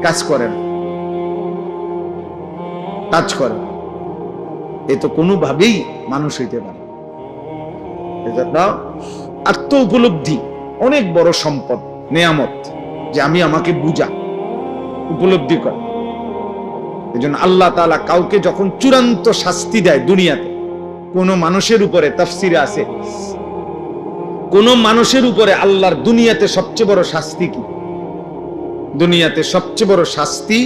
কাজ করে না, কাজ করে। এ তো কোনোভাবেই মানুষ হইতে পারে। আত্ম উপলব্ধি অনেক বড় সম্পদ, নেয়ামত, যে আমি আমাকে বুঝা, উপলব্ধি কর। এই জন্য আল্লাহ তাআলা কাউকে যখন চূড়ান্ত শাস্তি দেয় দুনিয়াতে, কোন মানুষের উপরে, তাফসিরে আছে, কোন মানুষের উপরে আল্লাহর দুনিয়াতে সবচেয়ে বড় শাস্তি কি? দুনিয়াতে সবচেয়ে বড় শাস্তি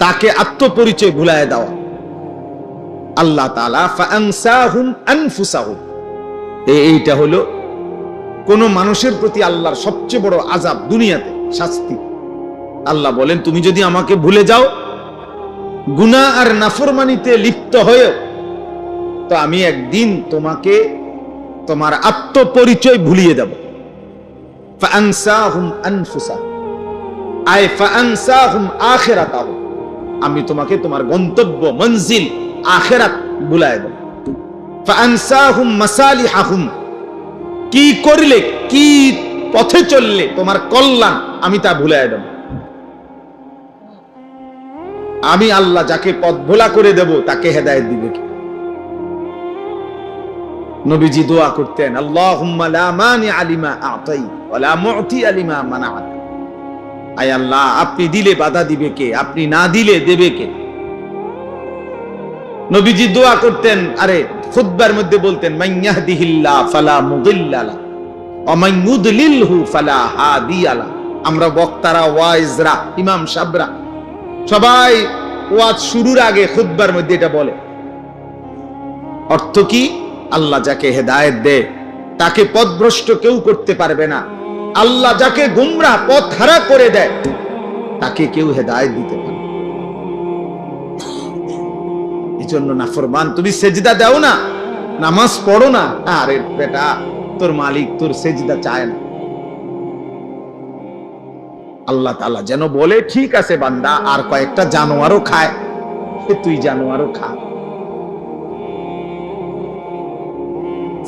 তাকে আত্মপরিচয় ভুলায় দেওয়া। আল্লাহ তাআলা ফাআনসাহুম আনফুসাহুম, এইটা হলো কোন মানুষের প্রতি আল্লাহর সবচেয়ে বড় আযাব, দুনিয়াতে শাস্তি। আল্লাহ বলেন তুমি যদি আমাকে ভুলে যাও, গুনাহ আর নাফরমানিতে লিপ্ত হয়ে, তো আমি একদিন তোমাকে তোমার আত্মপরিচয় ভুলিয়ে দেব। ফাআনসাহুম আনফুসাহুম আই ফাআনসাহুম আখিরাতাহুম, আমি তোমাকে তোমার গন্তব্য, মঞ্জিল, আখিরাত ভুলায় দেব। ফাআনসাহুম মাসালিহাহুম, কি করলে, কি পথে চললে তোমার কল্যাণ, আমি তা ভুলায় দেব। আমি আল্লাহ যাকে পথ ভোলা করে দেব তাকে হেদায়েত দিবে কি? নবীজি দোয়া করতেন, আল্লাহুম্মা লা মানিআ লিমা আ'তাইত ওয়া লা মু'তিয়া লিমা মানা'ত। আয় আল্লাহ, আপনি দিলে বাধা দিবে কে, আপনি না দিলে দেবে কে? নবীজি দোয়া করতেন, আরে খুতবার মধ্যে বলতেন, মান ইয়াহদিহিল্লাহ ফালা মুদিল্লা লা ওয়া মান ইউদ্লিলহু ফালা হাদিয়া লা। আমরা বক্তারা, ওয়াইজরা, ইমাম সাহেবরা সবাই ওয়াজ শুরুর আগে খুতবার মধ্যে এটা বলে। অর্থ কি? আল্লাহ যাকে হেদায়েত দেয় তাকে পথভ্রষ্ট কেউ করতে পারবে না। আল্লাহ যাকে গুমরাহ, পথ হারা করে দেয় তাকে কেউ হেদায়েত দিতে পারে। এই জন্য নাফরমান, তুমি সেজদা দাও না, নামাজ পড়ো না, আরে বেটা তোর মালিক তোর সেজদা চায় না। আল্লাহ তাআলা যেন বলে, ঠিক আছে বান্দা, আর কয়েকটা জানোয়ারও খায়, তুই জানোয়ারও খা।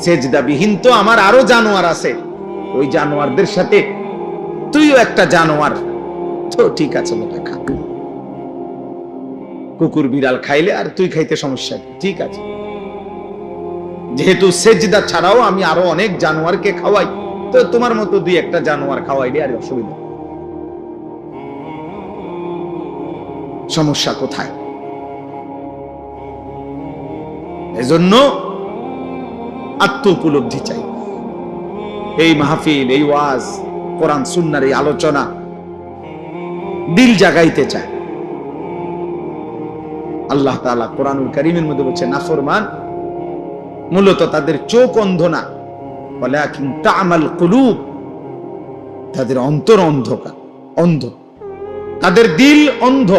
সেজদাবিহীন তো আমার আরো জানোয়ার আছে, ওই জানোয়ারদের সাথে তুইও একটা জানোয়ার, তো ঠিক আছে বেটা খা। কুকুর বিড়াল খাইলে আর তুই খাইতে সমস্যা কি? ঠিক আছে, যেহেতু সেজদা ছাড়াও আমি আরো অনেক জানোয়ারকে খাওয়াই, তো তোমার মতো দুই একটা জানোয়ার খাওয়াইলে আর অসুবিধা, সমস্যা কোথায়? এজন্য আত্ম উপলব্ধি চাই। এই মাহফিল, এই ওয়াজ, কোরআন সুন্নাহর এই আলোচনা দিল জাগাইতে চায়। আল্লাহ তাআলা কোরআনুল কারীমের মধ্যে বলছেন, নাফরমান মূলত তাদের চোখ অন্ধ না, ওয়ালাকিন তা'মাল কুলুব, তাদের অন্তর অন্ধকার, অন্ধ, তাদের দিল অন্ধ,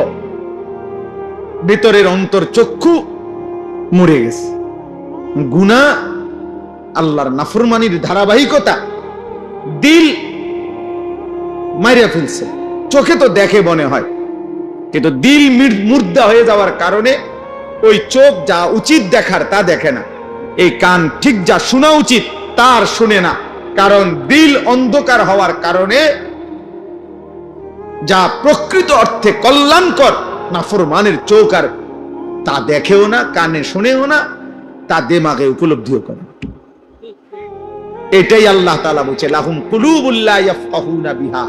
ভিতরের অন্তর চক্ষু মরে গেছে। গুনাহ, আল্লাহর নাফরমানির ধারাবাহিকতা দিল মারিয়া ফেলছে। চোখে তো দেখে মনে হয়, কিন্তু দিল মুর্দা হয়ে যাওয়ার কারণে ওই চোখ যা উচিত দেখার তা দেখে না, এই কান ঠিক যা শোনা উচিত তার শুনে না। কারণ দিল অন্ধকার হওয়ার কারণে যা প্রকৃত অর্থে কল্যাণকর নাফরমানের চোখ আর তা দেখেও না, কানে শুনেও না, তা দিমাগে উপলব্ধিও করে। এটাই আল্লাহ তাআলা বলছে, লাহুম কুলুবুল লা ইয়াফকাহুনা বিহা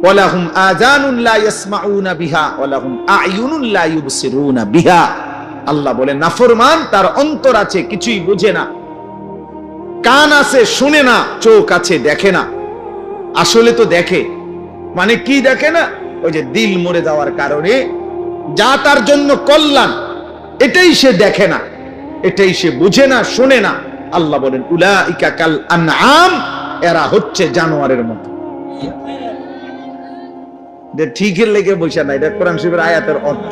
ওয়া লাহুম আযানুন লা ইয়াসমাউনা বিহা ওয়া লাহুম আ'য়ুনুন লা ইউবসিরুনা বিহা। আল্লাহ বলে নাফরমান তার অন্তর আছে কিছুই বুঝে না, কান আছে শুনে না, চোখ আছে দেখে না। আসলে তো দেখে, মানে কি দেখে না? ওই যে দিল মরে যাওয়ার কারণে যা তার জন্য কল্যাণ এটাই সে দেখে না, এটাই সে বুঝে না, শোনে না। আল্লাহ বলেন উলাইকা কাল আনআম, এরা হচ্ছে জানোয়ারের মতো। ঠিকের লেগে বসে না, এটা কোরআন শরীফের আয়াতের অর্থ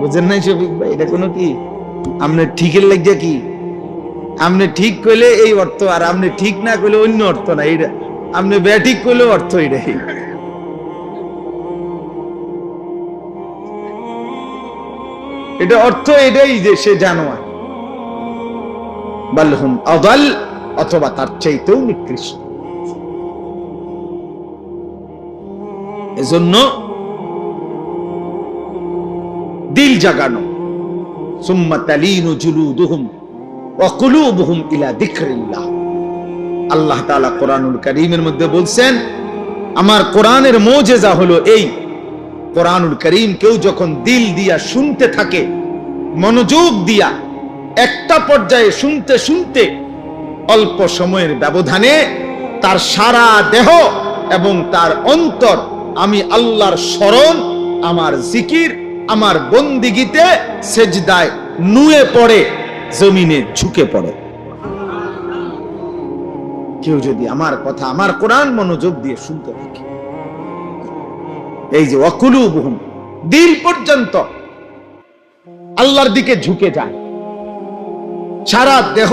বুঝেন নাই শফিক ভাই? এটা কোনো কি আপনি ঠিকের লেগে কি আপনি ঠিক কইলে এই অর্থ, আর আপনি ঠিক না কইলে অন্য অর্থ না। এটা আপনি ব্যাঠিক কইলেও অর্থ এটাই। এটা অর্থ এটাই যে সে জানোয়ার। বালহুম আদাল, অথবা তার চাইতেও নিকৃষ্ট। এজন্য দিল জাগানো, সুম্মা তালিনু জুলুদুহুম ওয়া কুলুবুহুম ইলা যিকরিল্লাহ। আল্লাহ তাআলা কোরআনুল কারীমের মধ্যে বলছেন, আমার কোরআনের মুজিজা হলো এই, কোরআনুল কারীম কেউ যখন দিল দিয়া শুনতে থাকে, মনোযোগ দিয়া একটা পর্যায়ে শুনতে শুনতে অল্প সময়ের ব্যবধানে তার সারা দেহ এবং তার অন্তর আমি আল্লাহর স্মরণ, আমার জিকির, আমার বন্দিগিতে সেজদায় নুয়ে পড়ে, জমিনে ঝুঁকে পড়ে। কেউ যদি আমার কথা, আমার কোরআন মনোযোগ দিয়ে শুনতে থাকে, এই যে ওয়াকুলুবুহুম, দিল পর্যন্ত আল্লাহর দিকে ঝুঁকে যায়, সারা দেহ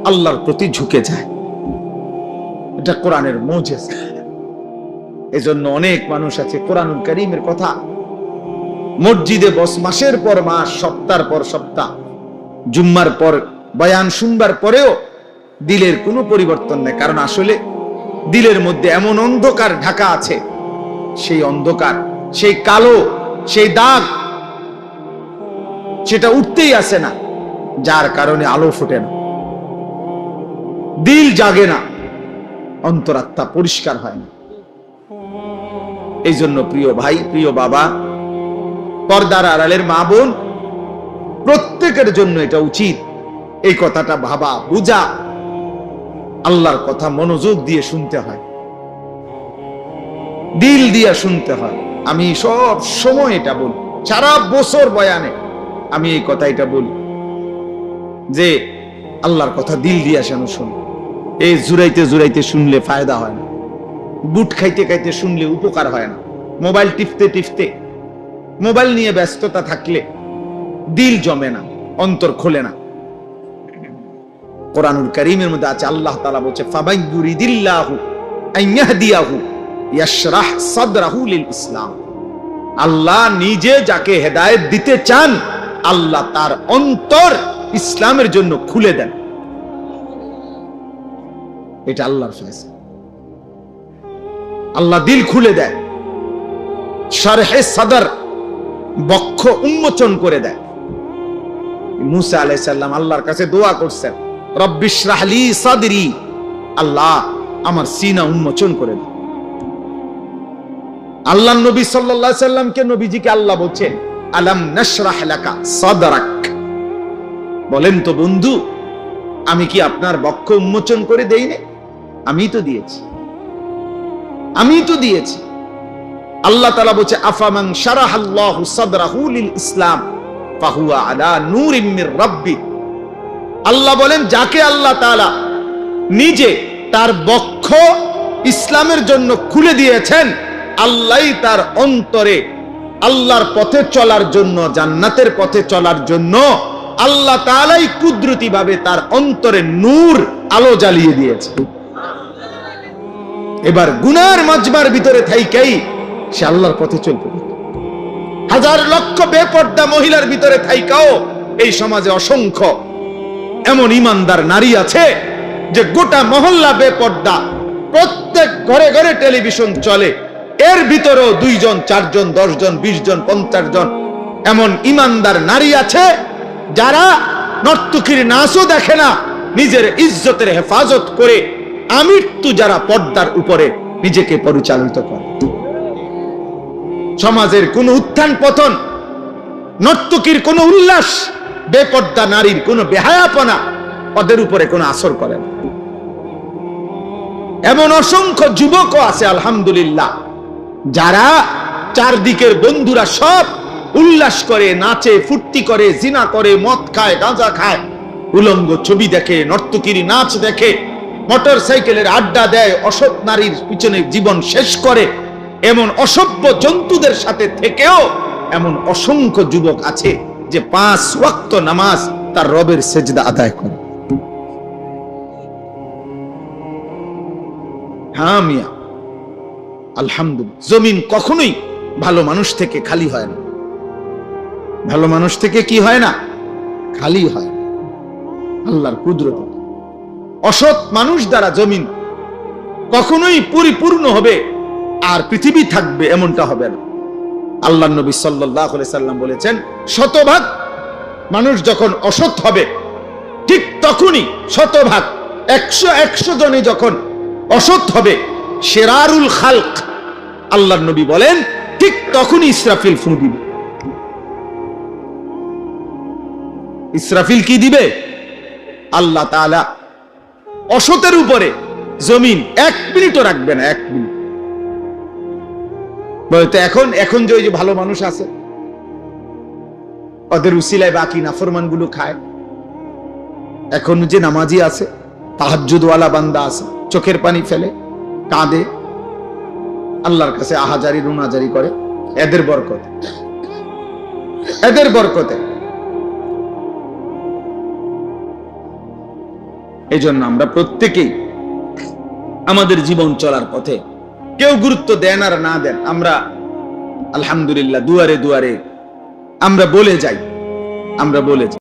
আল্লাহর প্রতি ঝুঁকে যায়। এটা কোরআনের মুজিজা। এজন্য অনেক মানুষ আছে কোরআনুল কারীমের কথা মসজিদে বস, মাসের পর মাস, সপ্তাহের পর সপ্তাহ, জুম্মার পর বয়ান শুনবার পরেও দিলের কোনো পরিবর্তন নেই। কারণ আসলে দিলের মধ্যে এমন অন্ধকার ঢাকা আছে, সেই অন্ধকার, সেই কালো, সেই দাগ, সেটা উঠতেই আসে না, যার কারণে আলো ফোটে না, দিল জাগে না, অন্তরাত্মা পরিষ্কার হয় না। এই জন্য প্রিয় ভাই, প্রিয় বাবা, পর্দার আড়ালের মা বোন, প্রত্যেকের জন্য এটা উচিত এই কথাটা ভাবা, বুঝা, আল্লাহর কথা মনোযোগ দিয়ে শুনতে হয়, দিল দিয়ে শুনতে হয়। আমি সব সময় এটা বলি, সারা বছর বয়ানে আমি এই কথা এটা বলি যে আল্লাহর কথা দিল দিয়ে যেন শুনি। এই জুড়াইতে জুড়াইতে শুনলে ফায়দা হয় না, বুট খাইতে খাইতে শুনলে উপকার হয় না, মোবাইল টিপতে টিপতে, মোবাইল নিয়ে ব্যস্ততা থাকলে দিল জমে না, অন্তর খোলে না। কোরআনুল কারীমের মধ্যে আছে, আল্লাহ তাআলা বলছে ফামাইয়ুরিদিল্লাহু আইয়াহদিয়াহু ইয়াশরাহ সাদরাহু লিল ইসলাম। আল্লাহ নিজে যাকে হেদায়েত দিতে চান, আল্লাহ তার অন্তর ইসলামের জন্য খুলে দেন। এটা আল্লাহর ফয়সালা। আল্লাহ দিল খুলে দেয়, শারহে সাদর, বক্ষ উন্মোচন করে দেয়। মুসা আলাইহিস সালাম আল্লাহর কাছে দোয়া করছেন, রব্বিশরাহ লি সাদরি, আল্লাহ আমার সিনা উন্মোচন করে দাও। আল্লাহ নবী সাল্লাল্লাহু আলাইহি সাল্লামকে, নবীজিকে আল্লাহ বলছেন আলাম নাশরাহ লাকা সাদরাক, বলেন তো বন্ধু, আমি কি আপনার বক্ষ উন্মোচন করে দেই না? আমি তো দিয়েছি, আমি তো দিয়েছি। আল্লাহ তাআলা বলছে আফামান শারাহাল্লাহু সাদরাহু লিল ইসলাম ফাহুয়া আলা নূরিম মির রাব্বি। আল্লাহ বলেন যাকে আল্লাহ তাআলা নিজে তার বক্ষ ইসলামের জন্য খুলে দিয়েছেন, আল্লাহই তার অন্তরে আল্লাহর পথে চলার জন্য, জান্নাতের পথে চলার জন্য আল্লাহ তাআলাই কুদরতি ভাবে তার অন্তরে নূর, আলো জ্বালিয়ে দিয়েছে। এবার গুনার মাজবার ভিতরে থাইকাই সে আল্লাহর পথে চলবে। হাজার লক্ষ বেপর্দা মহিলার ভিতরে থাইকাও এই সমাজে অসংখ্য এমন ইমানদার নারী আছে যে গোটা মহল্লা বেপর্দা, প্রত্যেক ঘরে ঘরে টেলিভিশন চলে, এর ভিতরেও 2 জন 4 জন 10 জন 20 জন 50 জন এমন ইমানদার নারী আছে যারা নর্তকীর নাচও দেখে না, নিজের ইজ্জতের হেফাজত করে আমৃত্যু যারা পর্দার উপরে নিজেকে পরিচালিত করে। সমাজের কোন উত্থান পতন, নর্তকীর কোন উল্লাস, বেপর্দা নারীর কোন বেহায়াপনা ওদের উপরে কোন আসর করে না। এমন অসংখ্য যুবকও আছে আলহামদুলিল্লাহ যারা চারদিকের বন্ধুরা সব উল্লাস করে, নাচে, ফুর্তি করে, জিনা করে, মদ খায়, গাঁজা খায়, উলঙ্গ ছবি দেখে, নর্তকীর নাচ দেখে, মোটর সাইকেলের আড্ডা দেয়, অসৎ নারীর পিছনে জীবন শেষ করে, এমন অসভ্য জন্তুদের সাথে থেকেও এমন অসংখ্য যুবক আছে যে 5 ওয়াক্ত নামাজ তার রবের সেজদা আদায় করে। হ্যাঁ মিয়া, আলহামদুলিল্লাহ। জমিন কখনোই ভালো মানুষ থেকে খালি হয় না। ভালো মানুষ থেকে কি হয় না? খালি হয়। আল্লাহর কুদরত। অসৎ মানুষ দ্বারা জমিন কখনোই পরিপূর্ণ হবে আর পৃথিবী থাকবে এমনটা হবে না। আল্লাহর নবী সাল্লাল্লাহু আলাইহি সাল্লাম বলেছেন, শতভাগ মানুষ যখন অসৎ হবে ঠিক তখনই, শতভাগ 100 জনে যখন অসৎ হবে, শেরারুল খালক, আল্লাহর নবী বলেন ঠিক তখনই ইসরাফিল ফু দিবে। ইসরাফিল কি দিবে? আল্লাহ তাআলা অসতের উপরে জমিন 1 মিনিটও রাখবে না। 1 মিনিট বলতে এখন যে ওই যে ভালো মানুষ আছে ওদের উসিলায় বাকি নাফরমান গুলো খায়, এখন যে নামাজি আছে, তাহাজ্জুদওয়ালা বান্দা আছে, চোখের পানি ফেলে, কাঁদে, আল্লাহর কাছে আহাজারি রুনাজারি করে, এদের বরকতে, এদের বরকতে। এই জন্য আমরা প্রত্যেকেই আমাদের জীবন চলার পথে কেউ গুরুত্ব দেন আর না দেন, আমরা আলহামদুলিল্লাহ দুয়ারে দুয়ারে আমরা বলে যাই, আমরা বলে যাই।